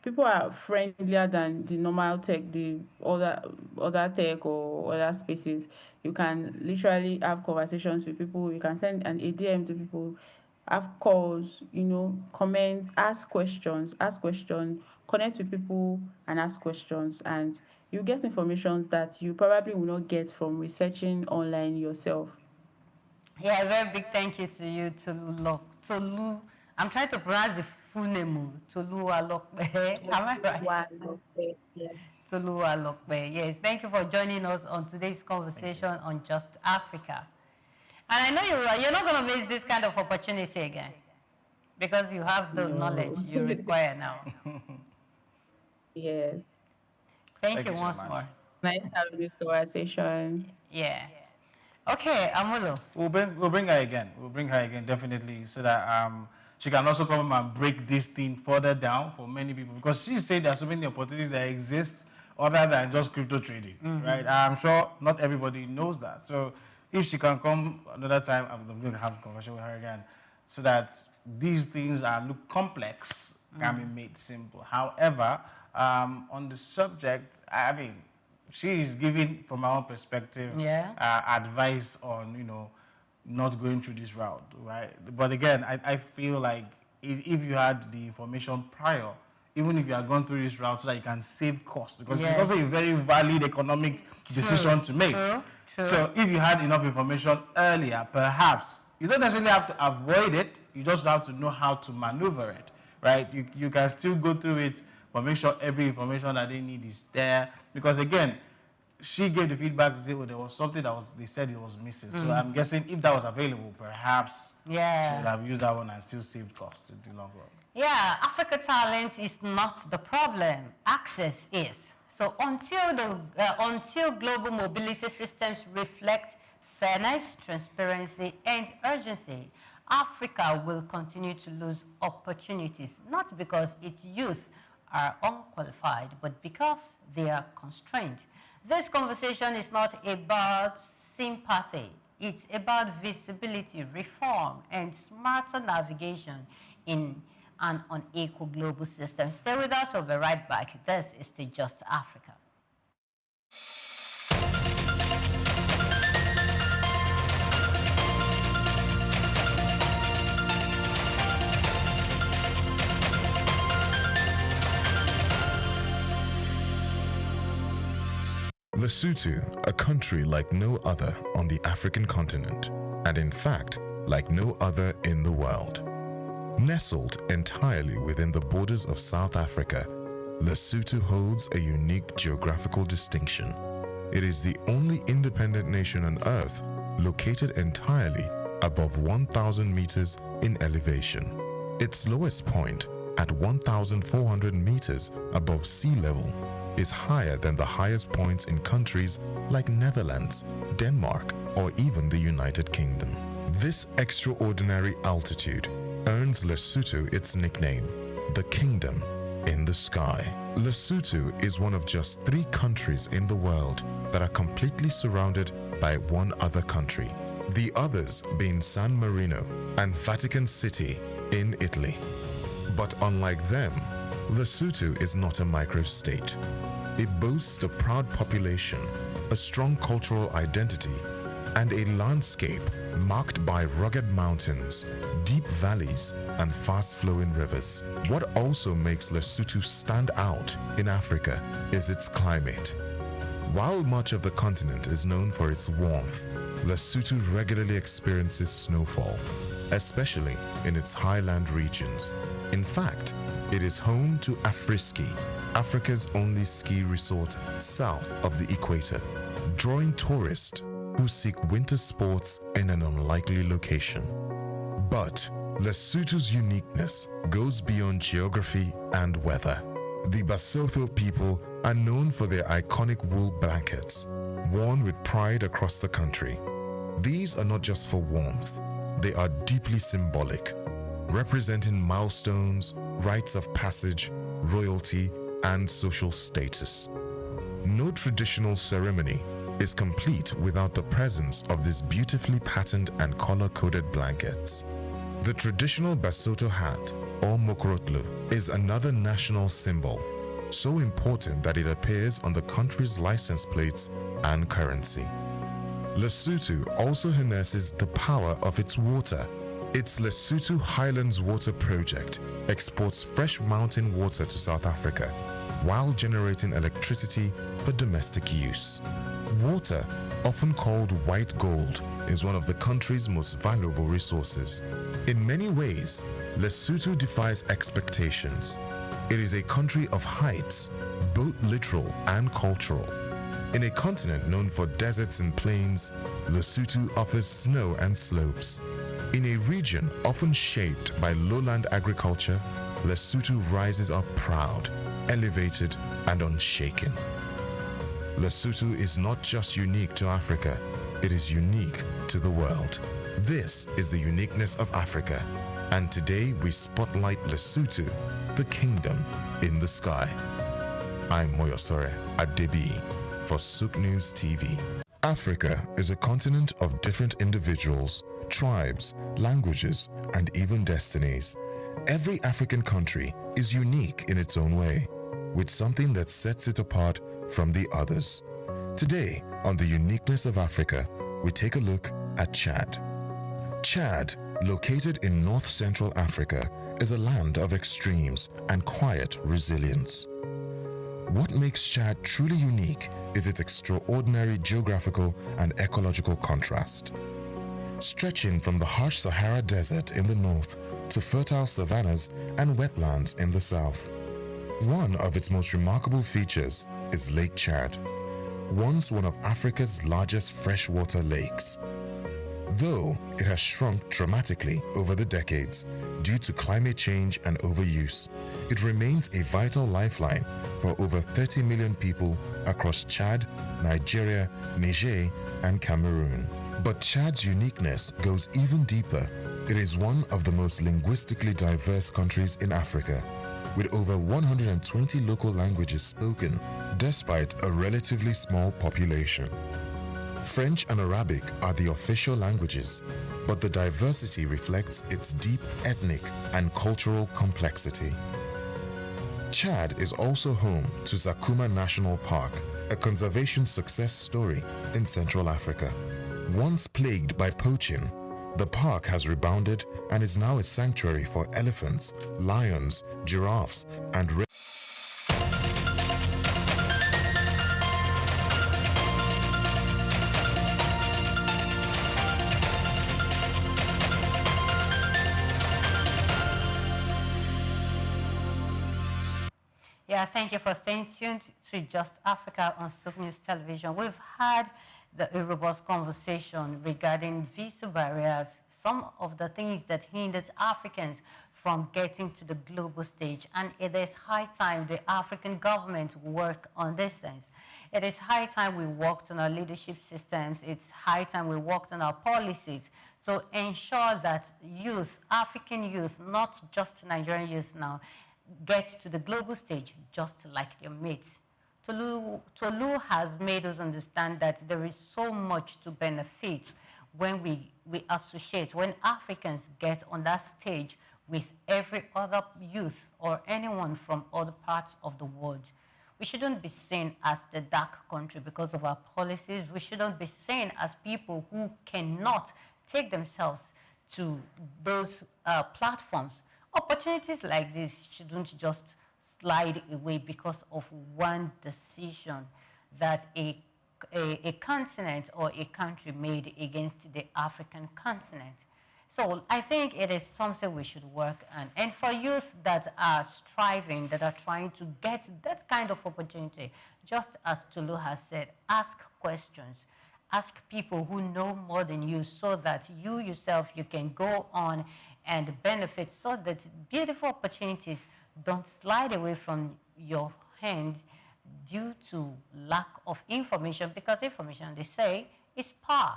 people are friendlier than the normal tech, the other tech or other spaces. You can literally have conversations with people. You can send an ADM to people, have calls, comment, ask questions, connect with people and ask questions, and you get information that you probably will not get from researching online yourself. Yeah, a very big thank you to you, Tolu. I'm trying to pronounce the full name, Tolu Alokbe. Am I right? Wow, okay, yeah. Tolu Alokbe. Yes, thank you for joining us on today's conversation on Just Africa. And I know you're not going to miss this kind of opportunity again, because you have the knowledge you No. require now. Yes. Thank Thank you you so once much. more. Nice having this conversation. Yeah. Okay, Amulo. We'll bring her again. We'll bring her again definitely, so that she can also come and break this thing further down for many people, because she said there are so many opportunities that exist other than just crypto trading, right? I'm sure not everybody knows that. So if she can come another time, I'm going to have a conversation with her again, so that these things look complex can be made simple. However, on the subject, I mean, she is giving, from our own perspective, advice on, not going through this route, right? But again, I feel like if you had the information prior, even if you had gone through this route, so that you can save costs, because it's also a very valid economic decision to make. True. So if you had enough information earlier, perhaps, you don't necessarily have to avoid it, you just have to know how to maneuver it, right? You can still go through it, but make sure every information that they need is there. Because again, she gave the feedback to say, well, there was something they said it was missing. So I'm guessing if that was available, perhaps she would have used that one and still saved costs in the long run. Yeah, Africa talent is not the problem. Access is. So until global mobility systems reflect fairness, transparency, and urgency, Africa will continue to lose opportunities, not because its youth are unqualified, but because they are constrained. This conversation is not about sympathy. It's about visibility, reform, and smarter navigation in an unequal global system. Stay with us. We'll be right back. This is the Just Africa. Lesotho, a country like no other on the African continent, and in fact, like no other in the world. Nestled entirely within the borders of South Africa, Lesotho holds a unique geographical distinction. It is the only independent nation on Earth located entirely above 1,000 meters in elevation. Its lowest point, at 1,400 meters above sea level, is higher than the highest points in countries like Netherlands, Denmark, or even the United Kingdom. This extraordinary altitude earns Lesotho its nickname, the Kingdom in the Sky. Lesotho is one of just 3 countries in the world that are completely surrounded by one other country, the others being San Marino and Vatican City in Italy. But unlike them, Lesotho is not a microstate. It boasts a proud population, a strong cultural identity, and a landscape marked by rugged mountains, deep valleys, and fast-flowing rivers. What also makes Lesotho stand out in Africa is its climate. While much of the continent is known for its warmth, Lesotho regularly experiences snowfall, especially in its highland regions. In fact, it is home to Afriski, Africa's only ski resort south of the equator, drawing tourists who seek winter sports in an unlikely location. But Lesotho's uniqueness goes beyond geography and weather. The Basotho people are known for their iconic wool blankets, worn with pride across the country. These are not just for warmth, they are deeply symbolic, representing milestones, rites of passage, royalty, and social status. No traditional ceremony is complete without the presence of these beautifully patterned and color-coded blankets. The traditional Basotho hat, or mokorotlo, is another national symbol, so important that it appears on the country's license plates and currency. Lesotho also harnesses the power of its water. Its Lesotho Highlands Water Project exports fresh mountain water to South Africa while generating electricity for domestic use. Water, often called white gold, is one of the country's most valuable resources. In many ways, Lesotho defies expectations. It is a country of heights, both literal and cultural. In a continent known for deserts and plains, Lesotho offers snow and slopes. In a region often shaped by lowland agriculture, Lesotho rises up proud, elevated, and unshaken. Lesotho is not just unique to Africa, it is unique to the world. This is the uniqueness of Africa, and today we spotlight Lesotho, the kingdom in the sky. I'm Moyosore Adebi for SOUQ News TV. Africa is a continent of different individuals, tribes, languages, and even destinies. Every African country is unique in its own way, with something that sets it apart from the others. Today, on the uniqueness of Africa, we take a look at Chad. Chad, located in north-central Africa, is a land of extremes and quiet resilience. What makes Chad truly unique is its extraordinary geographical and ecological contrast. Stretching from the harsh Sahara Desert in the north to fertile savannas and wetlands in the south. One of its most remarkable features is Lake Chad, once one of Africa's largest freshwater lakes. Though it has shrunk dramatically over the decades due to climate change and overuse, it remains a vital lifeline for over 30 million people across Chad, Nigeria, Niger, and Cameroon. But Chad's uniqueness goes even deeper. It is one of the most linguistically diverse countries in Africa, with over 120 local languages spoken, despite a relatively small population. French and Arabic are the official languages, but the diversity reflects its deep ethnic and cultural complexity. Chad is also home to Zakuma National Park, a conservation success story in Central Africa. Once plagued by poaching, the park has rebounded and is now a sanctuary for elephants, lions, giraffes, and Yeah, thank you for staying tuned to Just Africa on SOUQ News Television. We've had a robust conversation regarding visa barriers, some of the things that hinders Africans from getting to the global stage. And it is high time the African government work on these things. It is high time we worked on our leadership systems. It's high time we worked on our policies to ensure that youth, African youth, not just Nigerian youth now, get to the global stage just like their mates. Tolu has made us understand that there is so much to benefit when we associate, when Africans get on that stage with every other youth or anyone from other parts of the world. We shouldn't be seen as the dark country because of our policies. We shouldn't be seen as people who cannot take themselves to those platforms. Opportunities like this shouldn't just slide away because of one decision that a continent or a country made against the African continent. So I think it is something we should work on. And for youth that are striving, that are trying to get that kind of opportunity, just as Tolu has said, ask questions. Ask people who know more than you so that you yourself, you can go on and benefit so that beautiful opportunities don't slide away from your hand due to lack of information, because information, they say, is power.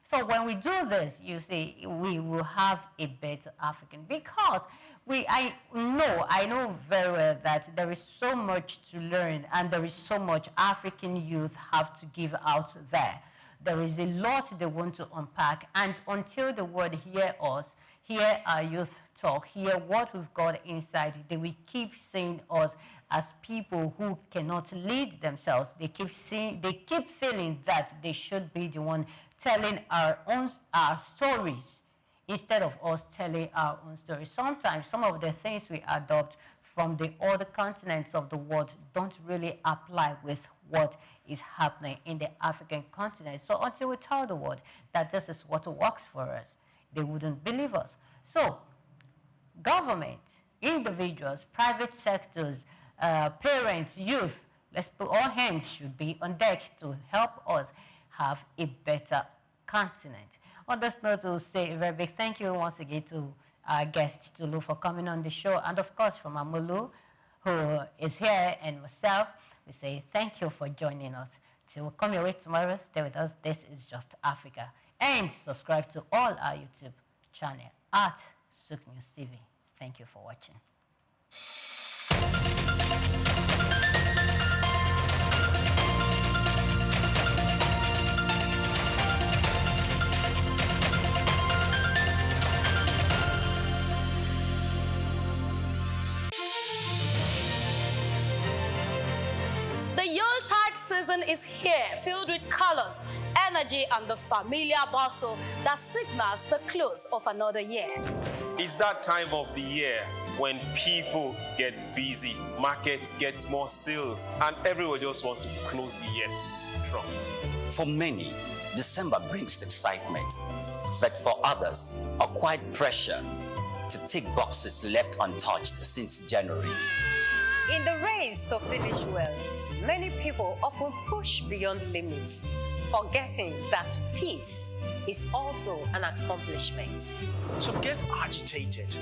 So when we do this, you see, we will have a better African, because I know very well that there is so much to learn and there is so much African youth have to give out there. There is a lot they want to unpack, and until the world hear us, hear our youth talk, hear what we've got inside, they will keep seeing us as people who cannot lead themselves. They keep feeling that they should be the one telling our stories instead of us telling our own stories. Sometimes some of the things we adopt from the other continents of the world don't really apply with what is happening in the African continent. So until we tell the world that this is what works for us, they wouldn't believe us. So government, individuals, private sectors, parents, youth, let's put all hands should be on deck to help us have a better continent. On this note, we'll say a very big thank you once again to our guest, Tolu, for coming on the show. And of course, from Amulu, who is here, and myself, we say thank you for joining us. Till we come your way tomorrow, stay with us. This is Just Africa. And subscribe to all our YouTube channel at SOUQ News TV. Thank you for watching. The Yuletide season is here, filled with colors, energy, and the familiar bustle that signals the close of another year. It's that time of the year when people get busy, market gets more sales, and everyone just wants to close the year strong. For many, December brings excitement, but for others, a quiet pressure to tick boxes left untouched since January. In the race to finish well, many people often push beyond limits, forgetting that peace is also an accomplishment. Some get agitated,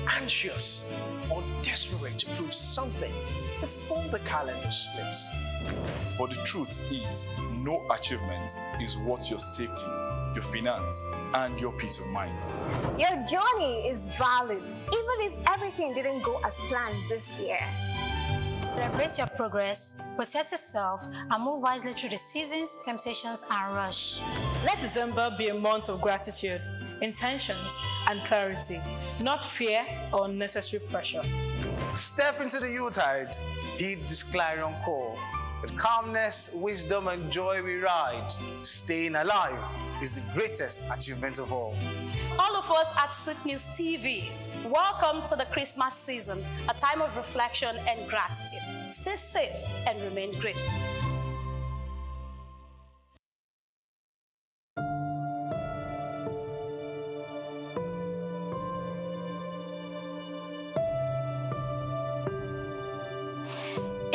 anxious, or desperate to prove something before the calendar slips. But the truth is, no achievement is worth your safety, your finance, and your peace of mind. Your journey is valid, even if everything didn't go as planned this year. Celebrate your progress, protect yourself, and move wisely through the seasons, temptations, and rush. Let December be a month of gratitude, intentions, and clarity, not fear or unnecessary pressure. Step into the Yuletide, heed this clarion call. With calmness, wisdom, and joy we ride. Staying alive is the greatest achievement of all. All of us at SOUQ News TV, welcome to the Christmas season, a time of reflection and gratitude. Stay safe and remain grateful.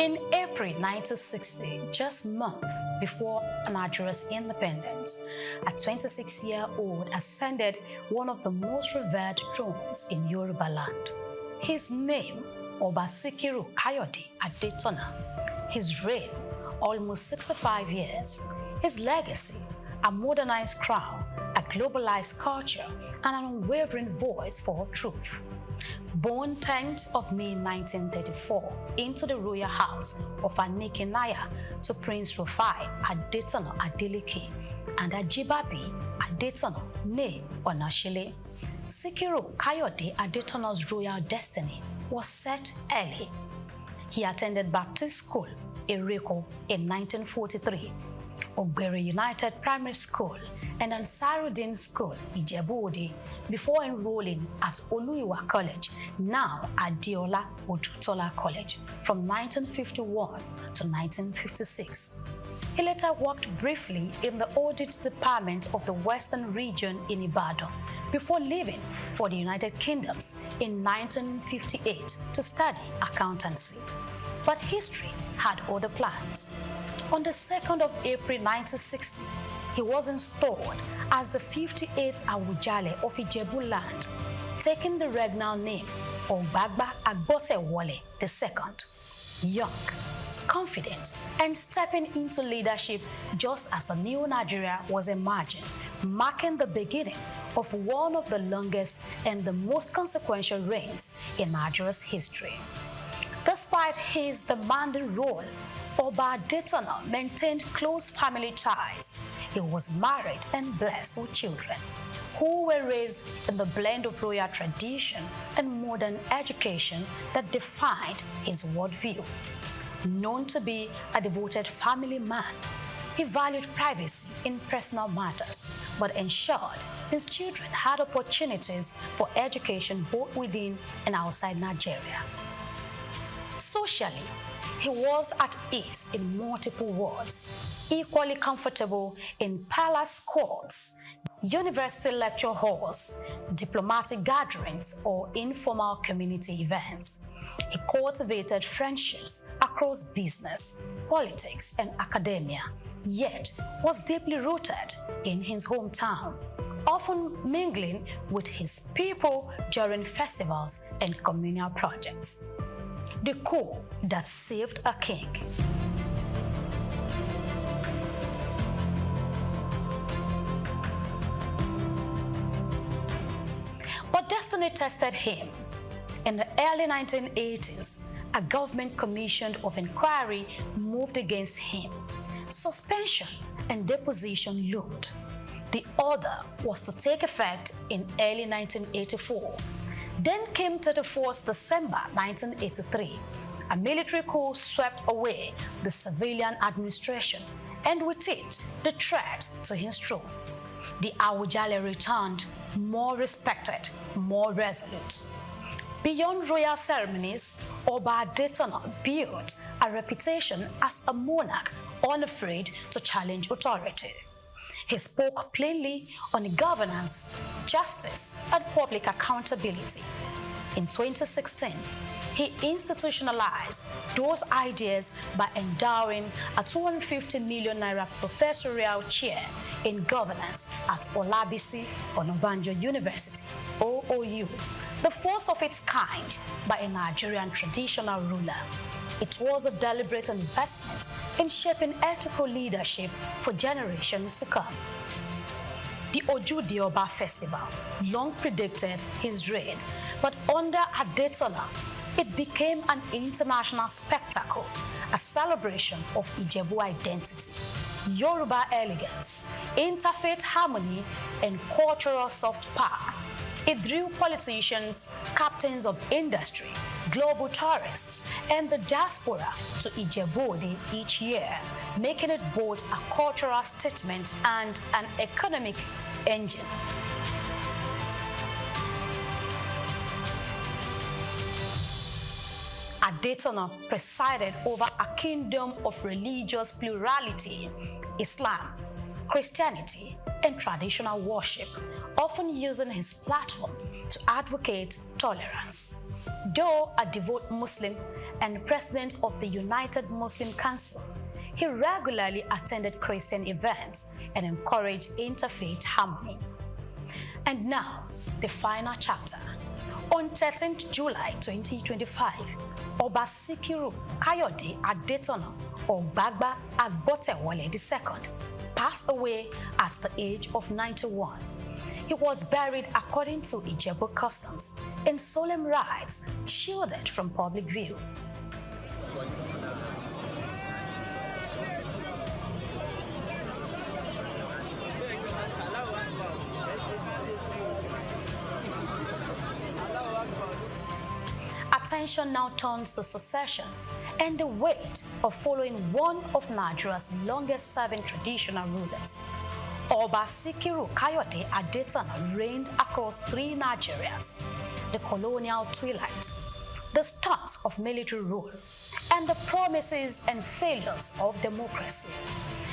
In April 1960, just months before Nigeria's independence, a 26-year-old ascended one of the most revered thrones in Yoruba land. His name, Oba Sikiru Kayode Adetona. His reign, almost 65 years. His legacy, a modernized crown, a globalized culture, and an unwavering voice for truth. Born 10th of May 1934 into the royal house of Anikinaya to Prince Rufai Adetono Adeleke and Ajibabi Adetono Ne Onashile, Sikiru Kayode Adetono's royal destiny was set early. He attended Baptist School, Ereko, in 1943, Ogbere United Primary School, and Ansarudin School, Ijebu-Ode, before enrolling at Oluiwa College, now Adeola Odutola College, from 1951 to 1956. He later worked briefly in the audit department of the Western region in Ibadan before leaving for the United Kingdoms in 1958 to study accountancy. But history had other plans. On the 2nd of April 1960, he was installed as the 58th Awujale of Ijebu land, taking the regnal name Ogbagba Agbotewole II. Young, confident, and stepping into leadership just as the new Nigeria was emerging, marking the beginning of one of the longest and the most consequential reigns in Nigeria's history. Despite his demanding role, Oba Adetono maintained close family ties. He was married and blessed with children, who were raised in the blend of royal tradition and modern education that defined his worldview. Known to be a devoted family man, he valued privacy in personal matters, but ensured his children had opportunities for education both within and outside Nigeria. Socially, he was at ease in multiple worlds, equally comfortable in palace courts, university lecture halls, diplomatic gatherings, or informal community events. He cultivated friendships across business, politics, and academia, yet was deeply rooted in his hometown, often mingling with his people during festivals and communal projects. The coup that saved a king. But destiny tested him. In the early 1980s, a government commission of inquiry moved against him. Suspension and deposition loomed. The order was to take effect in early 1984. Then came 31st December 1983. A military coup swept away the civilian administration, and with it, the threat to his throne. The Awujale returned more respected, more resolute. Beyond royal ceremonies, Oba Adetono built a reputation as a monarch unafraid to challenge authority. He spoke plainly on governance, justice, and public accountability. In 2016, he institutionalized those ideas by endowing a 250 million naira professorial chair in governance at Olabisi Onabanjo University, OOU, the first of its kind by a Nigerian traditional ruler. It was a deliberate investment in shaping ethical leadership for generations to come. The Oju Dioba Festival long predicted his reign, but under Adetono, it became an international spectacle, a celebration of Ijebu identity, Yoruba elegance, interfaith harmony, and cultural soft power. It drew politicians, captains of industry, global tourists, and the diaspora to Ijebu-Ode each year, making it both a cultural statement and an economic engine. Adetono presided over a kingdom of religious plurality, Islam, Christianity, and traditional worship, often using his platform to advocate tolerance. Though a devout Muslim, and president of the United Muslim Council, he regularly attended Christian events and encouraged interfaith harmony. And now, the final chapter. On 13th July 2025, Oba Sikiru Kayode Adetona Ogbagba Agbotewole II passed away at the age of 91. He was buried according to Ijebu customs in solemn rites, shielded from public view. Attention now turns to succession and the weight of following one of Nigeria's longest-serving traditional rulers. Oba Sikiru Kayode Adetona reigned across 3 Nigerias: the colonial twilight, the start of military rule, and the promises and failures of democracy.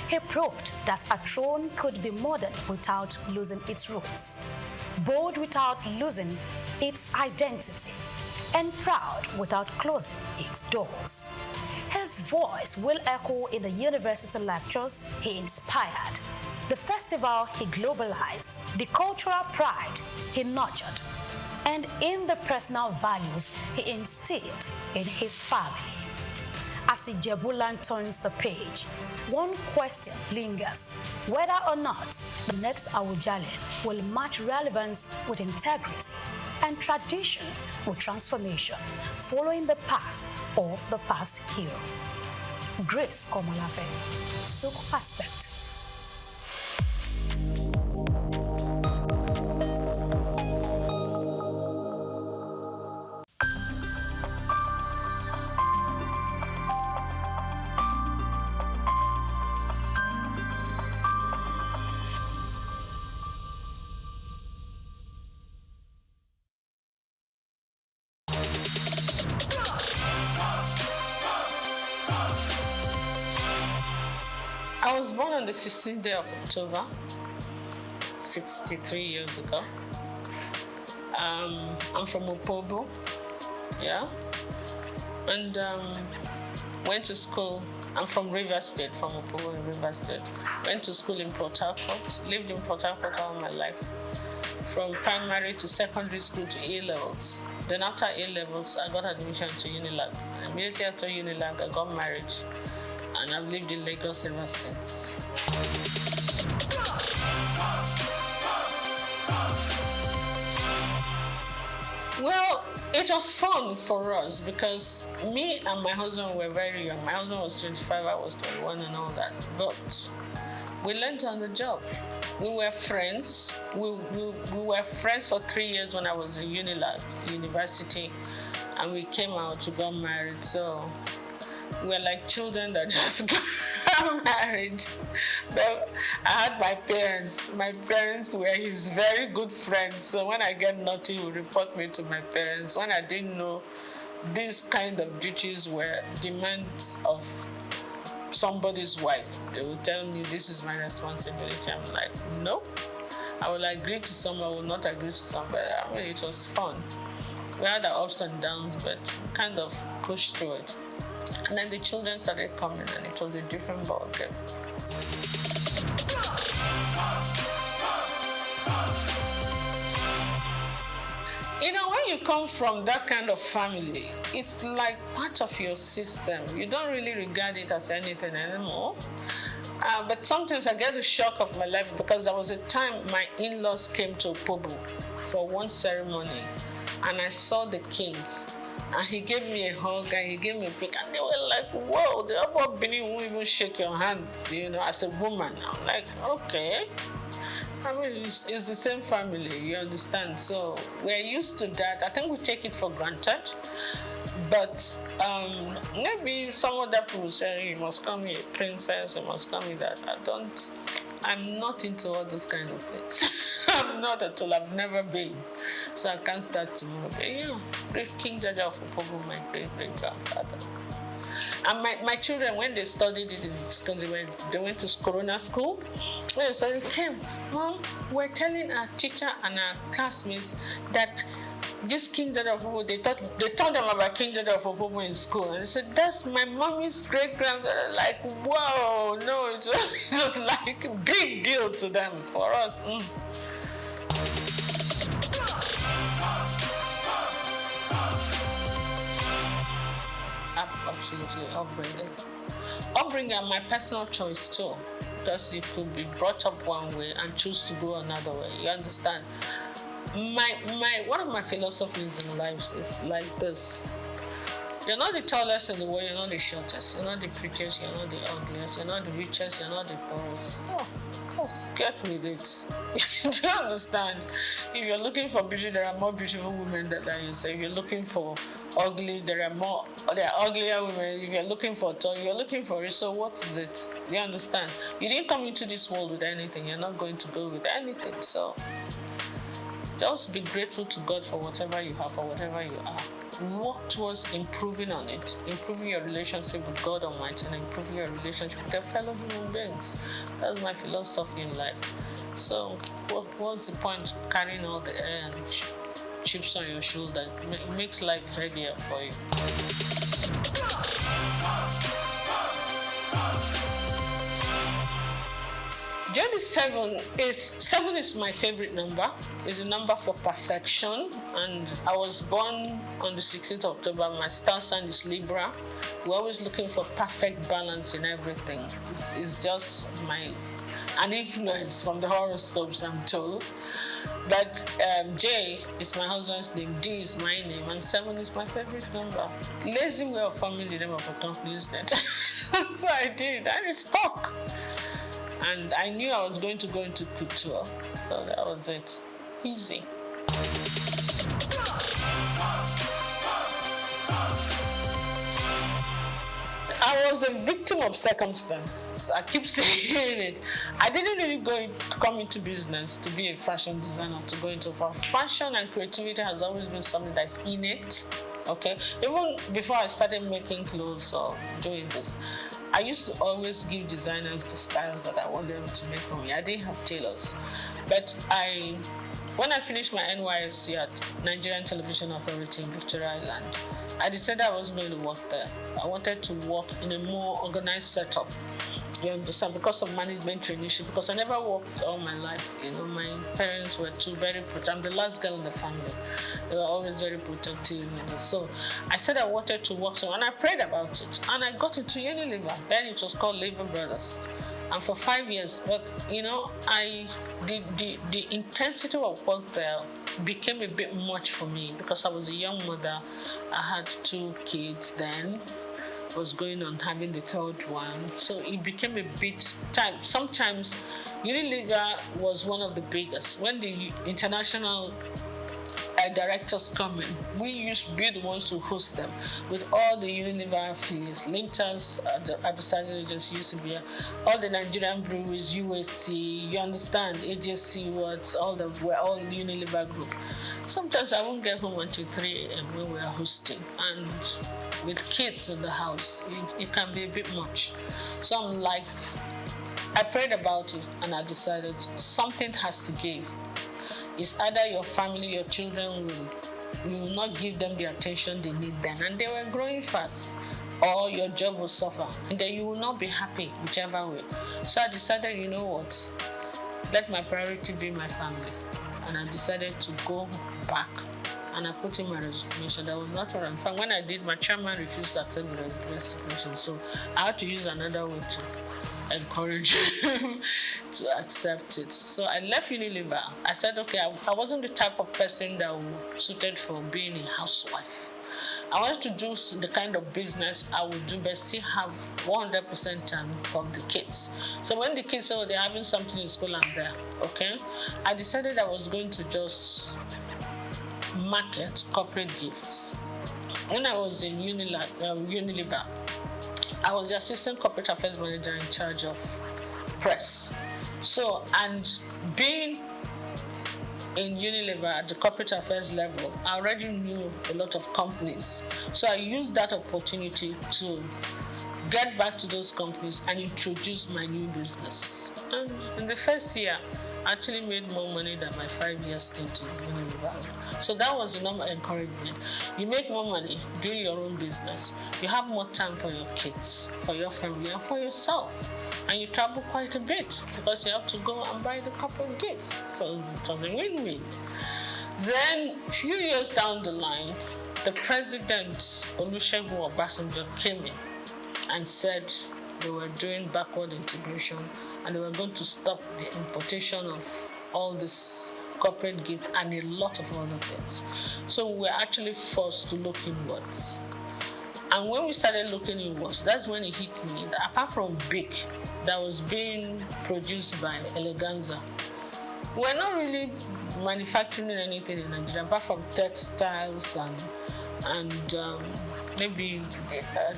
He proved that a throne could be modern without losing its roots, bold without losing its identity, and proud without closing its doors. His voice will echo in the university lectures he inspired, the festival he globalized, the cultural pride he nurtured, and in the personal values he instilled in his family. As Ijebuland turns the page, one question lingers: whether or not the next Awujale will match relevance with integrity and tradition with transformation, following the path of the past hero. Grace Komolafe, SOUQ Perspective. I was born on the 16th day of October, 63 years ago. I'm from Opobo, yeah, and went to school. I'm from River State, from Opobo in River State. Went to school in Port Harcourt, lived in Port Harcourt all my life, from primary to secondary school to A-levels. Then after A-levels, I got admission to Unilag. Immediately after Unilag, I got married, and I've lived in Lagos ever since. Well, it was fun for us because me and my husband were very young. My husband was 25, I was 21 and all that. But we learned on the job. We were friends. We were friends for 3 years when I was in Unilag, university, and we came out to get married. So we're like children that just got married. But I had my parents. My parents were his very good friends. So when I get naughty, he would report me to my parents. When I didn't know these kind of duties were demands of somebody's wife, they would tell me this is my responsibility. I'm like, no. I will agree to some, I will not agree to some, but I mean, it was fun. We had our ups and downs, but kind of pushed through it. And then the children started coming, and it was a different ballgame. You know, when you come from that kind of family, it's like part of your system. You don't really regard it as anything anymore. But sometimes I get the shock of my life because there was a time my in-laws came to Opobo for one ceremony, and I saw the king. And he gave me a hug and he gave me a pic, and they were like, whoa, the upper Benin won't even shake your hand, you know, as a woman. I'm like, okay. I mean, it's the same family, you understand? So we're used to that. I think we take it for granted. But maybe some other people say, you must call me a princess, you must call me that. I'm not into all those kind of things. I'm not at all, I've never been. So I can't start tomorrow. But yeah, great King Jaja of Opobo, my great-great-grandfather. And my children, when they studied it in school, they went to Corona school. When they came, Mom, we're telling our teacher and our classmates that this King Dada of Opobo, they taught them about King Dada of Opobo in school. And they said, that's my mommy's great-granddaughter. Like, whoa, no, it was like a big deal to them. For us, Absolutely, upbringing and my personal choice too, because you could be brought up one way and choose to go another way. You understand? One of my philosophies in life is like this: you're not the tallest in the world, you're not the shortest, you're not the prettiest, you're not the ugliest, you're not the richest, you're not the poorest. Oh, of course, get with it. Do you understand? If you're looking for beauty, there are more beautiful women than you say. If you're looking for ugly, there are uglier women. If you're looking for tall, you're looking for it. So what is it? Do you understand? You didn't come into this world with anything. You're not going to go with anything. So just be grateful to God for whatever you have or whatever you are. Work towards improving on it, improving your relationship with God Almighty and improving your relationship with your fellow human beings. That's my philosophy in life. So what's the point of carrying all the air and chips on your shoulder? It makes life heavier for you. Seven is my favorite number. It's a number for perfection, and I was born on the 16th of October. My star sign is Libra. We're always looking for perfect balance in everything. It's just an influence from the horoscopes, I'm told. But J is my husband's name, D is my name, and 7 is my favorite number. Lazy way of forming the name of a company, isn't it? So I did, and it stuck. And I knew I was going to go into couture, so that was it. Easy. I was a victim of circumstance. I keep saying it. I didn't really come into business to be a fashion designer, to go into fashion, and creativity has always been something that's innate. Okay, even before I started making clothes or doing this, I used to always give designers the styles that I want them to make for me. I didn't have tailors. But when I finished my NYSC at Nigerian Television Authority in Victoria Island, I decided I wasn't going to work there. I wanted to work in a more organized setup. You understand? Because of management traineeship, because I never worked all my life. You know, my parents were very protective. I'm the last girl in the family. They were always very protective. You know? So I said I wanted to work somewhere, and I prayed about it. And I got into Unilever. Then it was called Labor Brothers. And for 5 years, but you know, the intensity of work there became a bit much for me because I was a young mother. I had 2 kids then. Was going on having the 3rd one, so it became a bit time. Sometimes Unilever was one of the biggest. When the international directors come in, we used to be the ones to host them with all the Unilever affiliates. Linters, the advertising agency used to be here, all the Nigerian breweries, USC, you understand, AJC, we're all Unilever group. Sometimes I won't get home until 3 a.m. when we are hosting, and with kids in the house, it can be a bit much. So I'm like, I prayed about it and I decided something has to give. It's either your family, your children will not give them the attention they need then, and they were growing fast, or your job will suffer, and then you will not be happy whichever way. So I decided, you know what, let my priority be my family, and I decided to go back. And I put in my resignation. That was not what I'm fine. When I did, my chairman refused to accept my resignation. So I had to use another way to encourage him to accept it. So I left Unilever. I said, okay, I wasn't the type of person that was suited for being a housewife. I wanted to do the kind of business I would do, but still have 100% time for the kids. So when the kids say, oh, they're having something in school, I'm there, okay? I decided I was going to just market corporate gifts. When I was in Unilever, I was the assistant corporate affairs manager in charge of press. So, and being in Unilever at the corporate affairs level, I already knew a lot of companies. So I used that opportunity to get back to those companies and introduce my new business. And in the first year, actually made more money than my 5-year stint in university. So that was the normal encouragement. You make more money doing your own business. You have more time for your kids, for your family, and for yourself. And you travel quite a bit because you have to go and buy the corporate gifts. So it was a win-win. Then, a few years down the line, the president, Olusegun Obasanjo, came in and said they were doing backward integration and they were going to stop the importation of all this corporate gift and a lot of other things. So we were actually forced to look inwards. And when we started looking inwards, that's when it hit me that apart from Big, that was being produced by Eleganza, we're not really manufacturing anything in Nigeria apart from textiles and maybe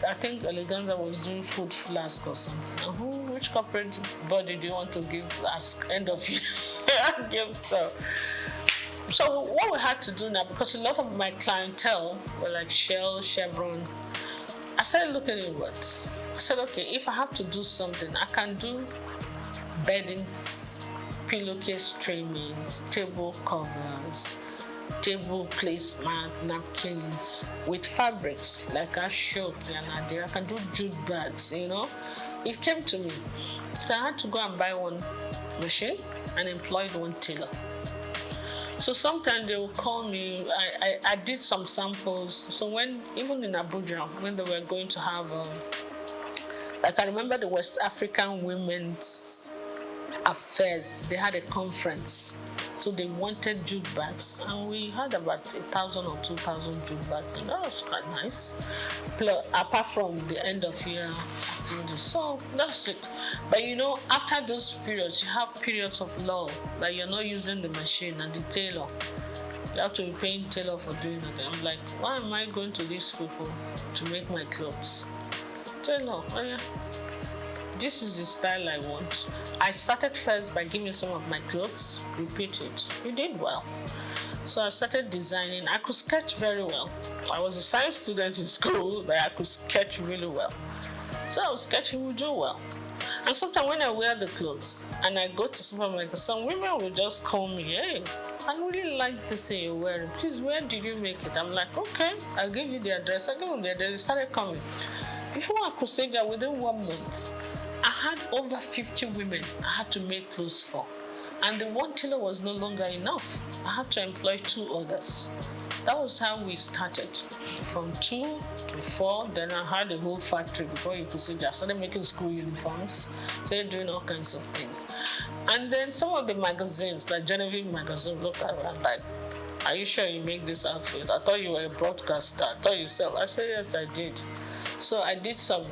I think Eleganza was doing food flask or something. Which corporate body do you want to give as end of year gift? So what we had to do now, because a lot of my clientele were like Shell, Chevron, I started looking inwards. I said, okay, if I have to do something, I can do beddings, pillowcase trimmings, table covers, table placemat, napkins with fabrics like SOUQ and Adira. I can do jute bags, you know. It came to me. So I had to go and buy one machine and employed one tailor. So sometimes they will call me. I did some samples. So when, even in Abuja, when they were going to have, like I remember the West African Women's Affairs, they had a conference. So they wanted jute bags, and we had about 1,000 or 2,000 jute bags, and that was quite nice. Plus, apart from the end of year activities. So that's it. But you know, after those periods, you have periods of lull, like you're not using the machine and the tailor. You have to be paying tailor for doing it. I'm like, why am I going to these people to make my clothes? Tailor, oh yeah. This is the style I want. I started first by giving some of my clothes, repeat it. You did well. So I started designing. I could sketch very well. I was a science student in school, but I could sketch really well. So I was sketching, would do well. And sometimes when I wear the clothes and I go to supermarket, some women will just call me, hey, I really like this thing you're wearing. Please, where did you make it? I'm like, okay, I'll give you the address. I give them the address. They started coming. Before I could say that, within 1 month, I had over 50 women I had to make clothes for. And the one tailor was no longer enough. I had to employ 2 others. That was how we started. From 2 to 4, then I had a whole factory before you could see that. I started making school uniforms, started doing all kinds of things. And then some of the magazines, like Genevieve magazine, looked around like, are you sure you make this outfit? I thought you were a broadcaster. I thought you sell. I said, yes, I did. So I did some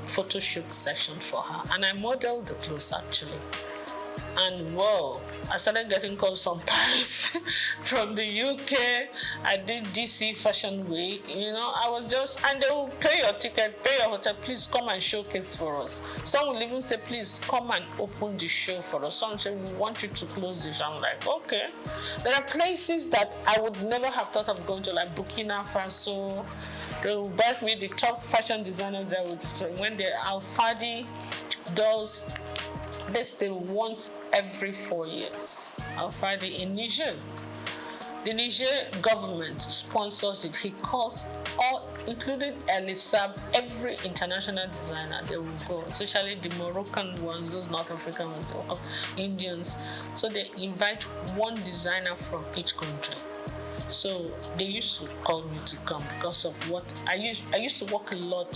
photo shoot session for her, and I modeled the clothes actually. And whoa, I started getting calls from Paris, from the UK. I did DC Fashion Week, you know. I was just, and they will pay your ticket, pay your hotel, please come and showcase for us. Some will even say, please come and open the show for us. Some say, we want you to close this. I'm like, okay. There are places that I would never have thought of going to, like Burkina Faso. They will back me the top fashion designers that would, when the Alfadi does this, they once every 4 years. Alfadi in Niger. The Niger government sponsors it. He calls all, including Elisab, every international designer, they will go, especially the Moroccan ones, those North African ones, Indians. So they invite one designer from each country. So they used to call me to come because of what I used to work a lot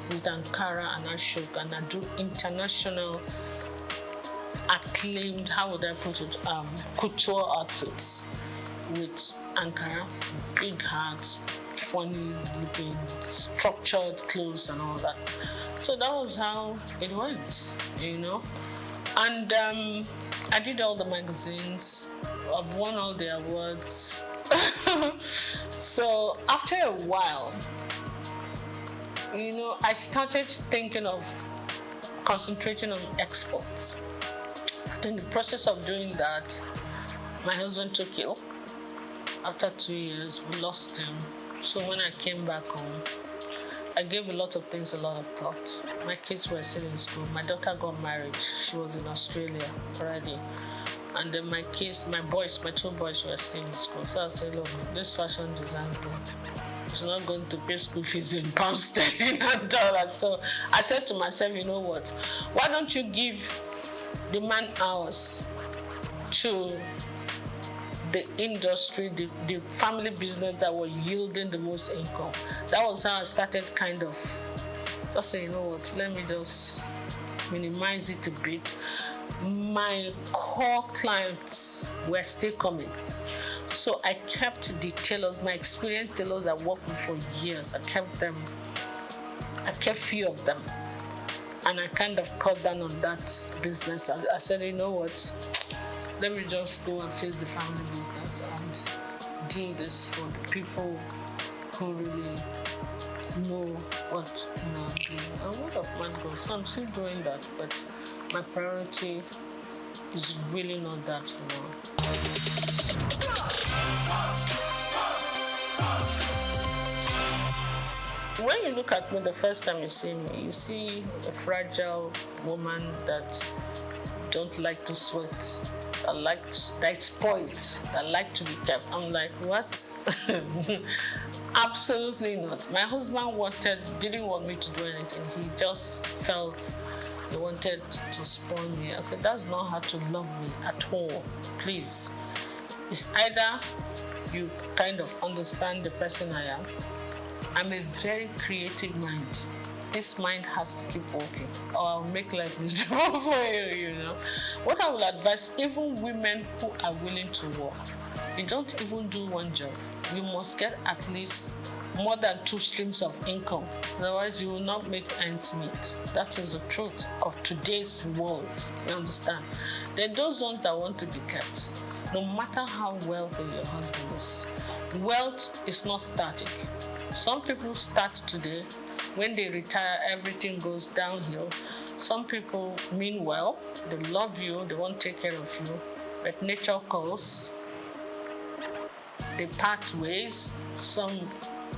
with Ankara and SOUQ, and I do international acclaimed, how would I put it, couture outfits with Ankara, big hats, funny looking, structured clothes and all that. So that was how it went, you know. And I did all the magazines. I've won all the awards. So after a while, you know, I started thinking of concentrating on exports. In the process of doing that, my husband took ill. After 2 years, we lost him. So when I came back home, I gave a lot of things a lot of thought. My kids were still in school. My daughter got married. She was in Australia already. and then my kids, my two boys were still in school. So I said, look, this fashion design thing, it's not going to pay school fees in pounds sterling and dollars. So I said to myself, you know what? Why don't you give the man hours to the industry, the family business that were yielding the most income? That was how I started kind of just saying, you know what, let me just minimize it a bit. My core clients were still coming. So I kept the tailors, my experienced tailors that worked with for years. I kept them. I kept few of them. And I kind of cut down on that business. I said, you know what? Let me just go and face the family business and do this for the people who really know what I'm doing. And word of mouth goes. So I'm still doing that, but my priority is really not that, When you look at me the first time you see me, you see a fragile woman that don't like to sweat, that is spoiled, that like to be kept. I'm like, what? Absolutely not. My husband didn't want me to do anything. He just felt he wanted to spoil me. I said, that's not how to love me at all. Please. It's either you kind of understand the person I am. I'm a very creative mind. This mind has to keep working, or I'll make life miserable for you, What I will advise, even women who are willing to work, you don't even do one job. You must get at least more than 2 streams of income. Otherwise, you will not make ends meet. That is the truth of today's world. You understand? There are those ones that want to be kept, no matter how wealthy your husband is. Wealth is not static. Some people start today. When they retire, everything goes downhill. Some people mean well, they love you, they want to take care of you, but nature calls. They part ways. Some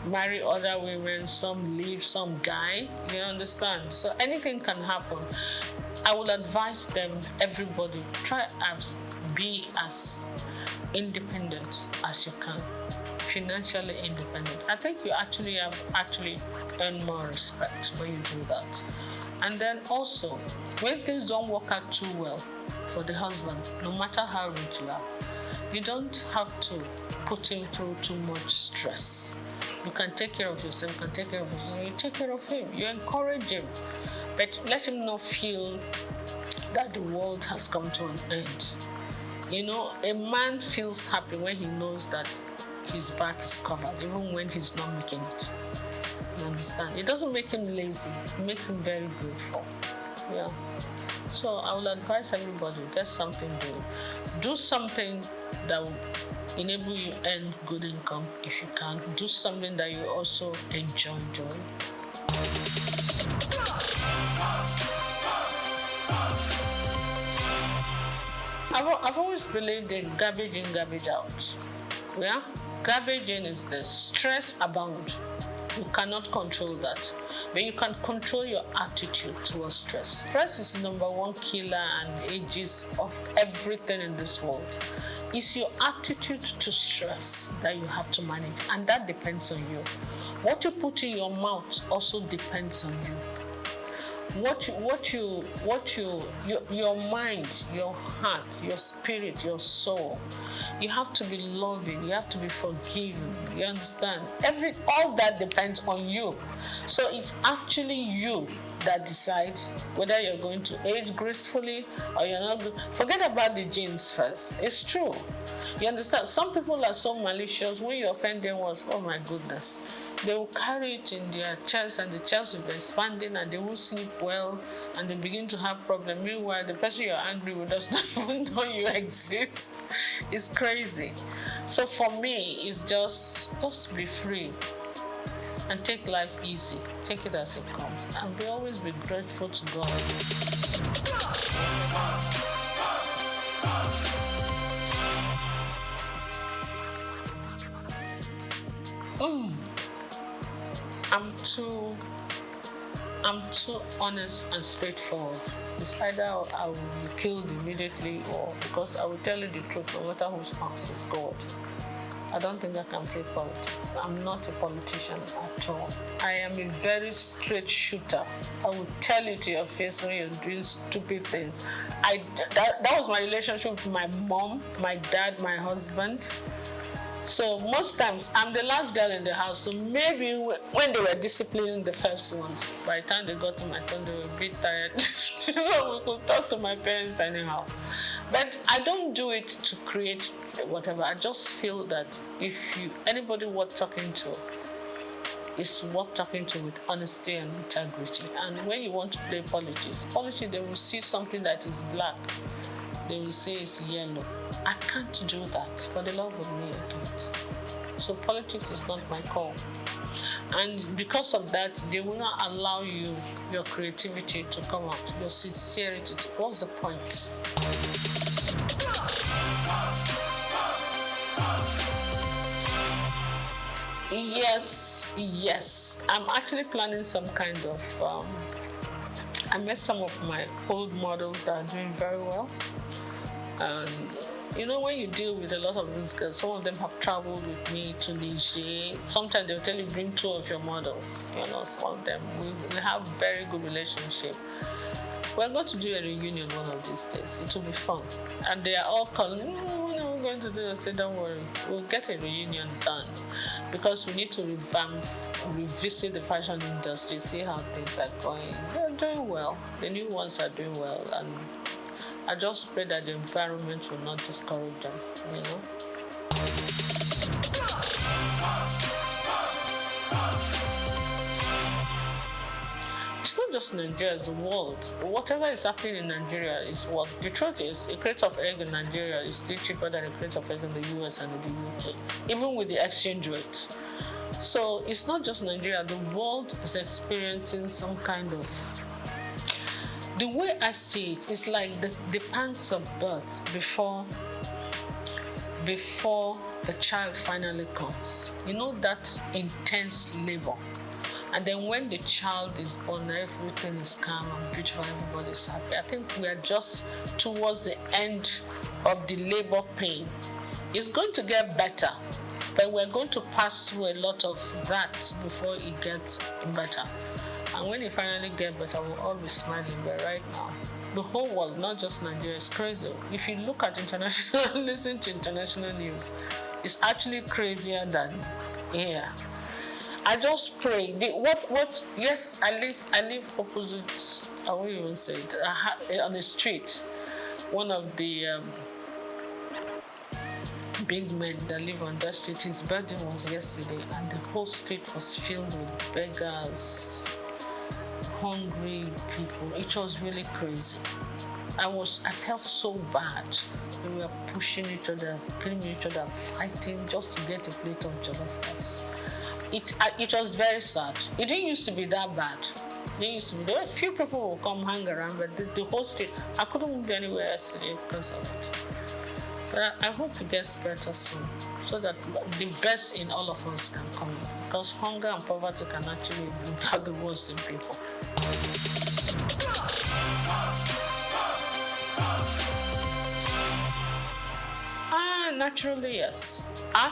marry other women, some leave, some die. You understand? So anything can happen. I will advise them, everybody, try and be as independent as you can. Financially independent. I think you actually earn more respect when you do that. And then also, when things don't work out too well for the husband, no matter how rich you are, you don't have to put him through too much stress. You can take care of yourself, you take care of him, you encourage him, but let him not feel that the world has come to an end. A man feels happy when he knows that his back is covered, even when he's not making it. You understand? It doesn't make him lazy. It makes him very grateful. Yeah. So I will advise everybody, get something doing. Do something that will enable you to earn good income if you can. Do something that you also enjoy doing. I've always believed in garbage in, garbage out. Yeah? Garbage in is the stress abound. You cannot control that. But you can control your attitude towards stress. Stress is the #1 killer and ages of everything in this world. It's your attitude to stress that you have to manage, and that depends on you. What you put in your mouth also depends on you. Your mind, your heart, your spirit, your soul. You have to be loving. You have to be forgiving. You understand? All that depends on you. So it's actually you that decides whether you're going to age gracefully or you're not. Forget about the genes first. It's true. You understand? Some people are so malicious. When you offend them, oh my goodness. They will carry it in their chest, and the chest will be expanding, and they won't sleep well, and they begin to have problems. Meanwhile, the person you're angry with does not even know you exist. It's crazy. So for me, it's just be free and take life easy. Take it as it comes, and always be grateful to God. I'm too I'm too honest and straightforward. It's either I will be killed immediately or because I will tell you the truth no matter whose house is God. I don't think I can play politics. I'm not a politician at all. I am a very straight shooter. I will tell you to your face when you're doing stupid things. That was my relationship with my mom, my dad, my husband. So most times, I'm the last girl in the house. So maybe when they were disciplining the first ones, by the time they got to my turn, they were a bit tired. So we could talk to my parents anyhow. But I don't do it to create whatever. I just feel that if anybody worth talking to, is worth talking to with honesty and integrity. And when you want to play politics, they will see something that is black. They will say it's yellow. I can't do that. For the love of me, I can't. So politics is not my call. And because of that, they will not allow you, your creativity to come out, your sincerity. What's the point? Yes. I'm actually planning some kind of, I met some of my old models that are doing very well. And you know, when you deal with a lot of these girls, some of them have traveled with me to Niger. Sometimes they'll tell you, bring 2 of your models. You know, some of them, we have very good relationship. We're going to do a reunion one of these days. It will be fun. And they are all calling, when are we going to do this? I say, don't worry, we'll get a reunion done. Because we need to revisit the fashion industry, see how things are going. They're doing well. The new ones are doing well. And I just pray that the environment will not discourage them, you know. It's not just Nigeria, it's the world. Whatever is happening in Nigeria is what the truth is. A crate of egg in Nigeria is still cheaper than a crate of egg in the US and in the UK, even with the exchange rate. So it's not just Nigeria, the world is experiencing some kind of. The way I see it is like the pangs of birth before the child finally comes. You know, that intense labor. And then when the child is born, everything is calm and beautiful, everybody's happy. I think we are just towards the end of the labor pain. It's going to get better, but we're going to pass through a lot of that before it gets better. And when it finally gets better, we'll all be smiling. But right now, the whole world, not just Nigeria, is crazy. If you look at international, listen to international news, it's actually crazier than here. I just pray. Yes, I live opposite, I won't even say it, on the street. One of the big men that live on that street, his birthday was yesterday, and the whole street was filled with beggars, hungry people. It was really crazy. I felt so bad. We were pushing each other, killing each other, fighting just to get a plate of jollof rice. It was very sad. It didn't used to be that bad. There were a few people who would come hang around, but the whole street, I couldn't move anywhere yesterday because of it. But I hope it gets better soon, so that the best in all of us can come in. Because hunger and poverty can actually bring out the worst in people. Naturally, yes. I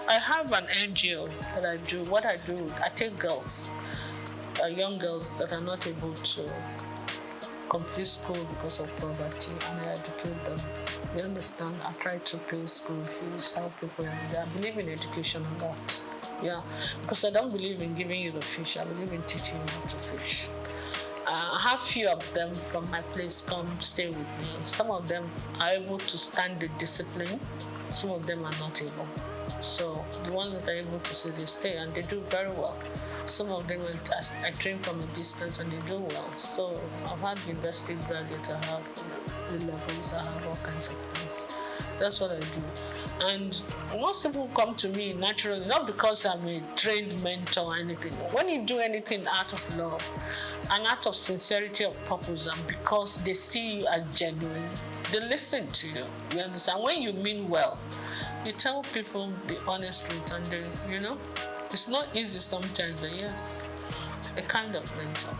have an NGO that I do. What I do, I take girls, young girls that are not able to complete school because of poverty, and I educate them. You understand? I try to pay school fees, help people, and I believe in education a lot. Yeah, because I don't believe in giving you the fish. I believe in teaching you how to fish. I have few of them from my place come stay with me. Some of them are able to stand the discipline. Some of them are not able. So the ones that are able to stay, they stay, and they do very well. Some of them I train from a distance, and they do well. So I've had university graduates, I have A-levels, I have all kinds of things. That's what I do. And most people come to me naturally, not because I'm a trained mentor or anything. When you do anything out of love, an act of sincerity of purpose, and because they see you as genuine, they listen to you. You understand? When you mean well, you tell people the honest truth, and they, you know, it's not easy sometimes, but yes. a kind of mentor.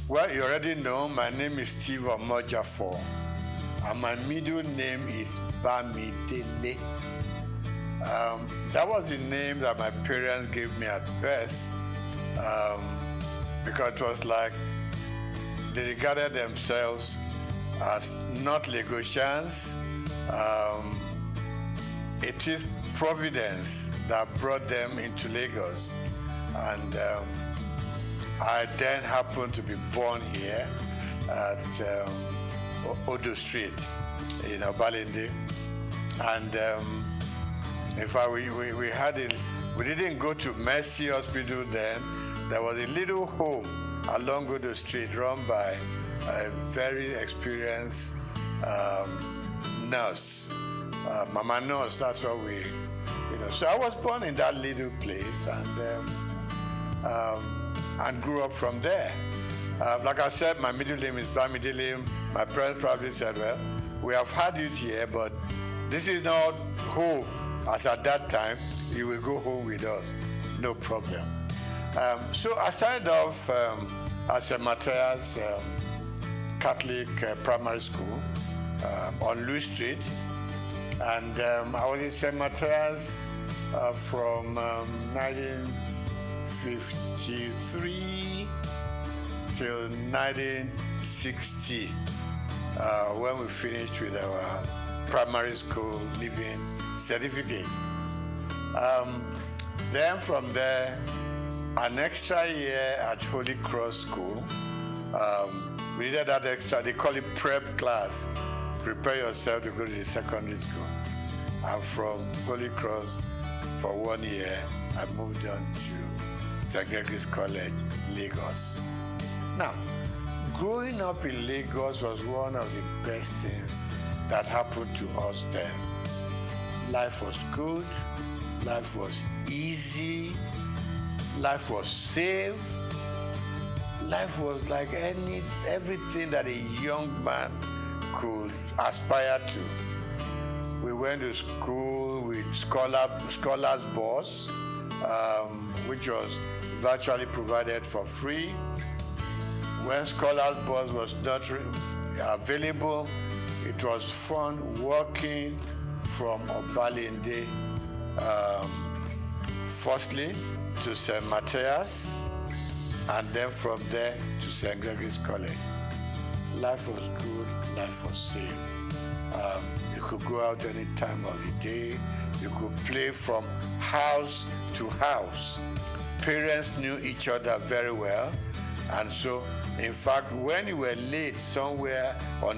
Well, you already know my name is Steve Omojafo, and my middle name is Bamidele. That was the name that my parents gave me at birth, because it was like they regarded themselves as not Lagosians. It is Providence that brought them into Lagos, and I then happened to be born here at Odo Street in Obalende. And in fact, we had it, we didn't go to Mercy Hospital then. There was a little home along Odo Street run by a very experienced nurse, Mama Nurse, that's what we, So I was born in that little place and grew up from there. Like I said, my middle name is Bamidele. My parents probably said, well, we have had you here, but this is not home. As at that time, you will go home with us. No problem. So I started off at St. Matthias Catholic Primary School on Louis Street. And I was in St. Matthias from 1953 till 1960, when we finished with our primary school leaving certificate. Then from there, an extra year at Holy Cross School. We did that extra, they call it prep class. Prepare yourself to go to the secondary school. And from Holy Cross, for 1 year, I moved on to St. Gregory's College, Lagos. Now, growing up in Lagos was one of the best things that happened to us then. Life was good, life was easy, life was safe, life was like everything that a young man could aspire to. We went to school with scholars bus, which was virtually provided for free. When scholars bus was not available, it was fun walking from Obalende, firstly to St. Matthias, and then from there to St. Gregory's College. Life was good, life was safe. You could go out any time of the day. You could play from house to house. Parents knew each other very well. And so, in fact, when you were late somewhere on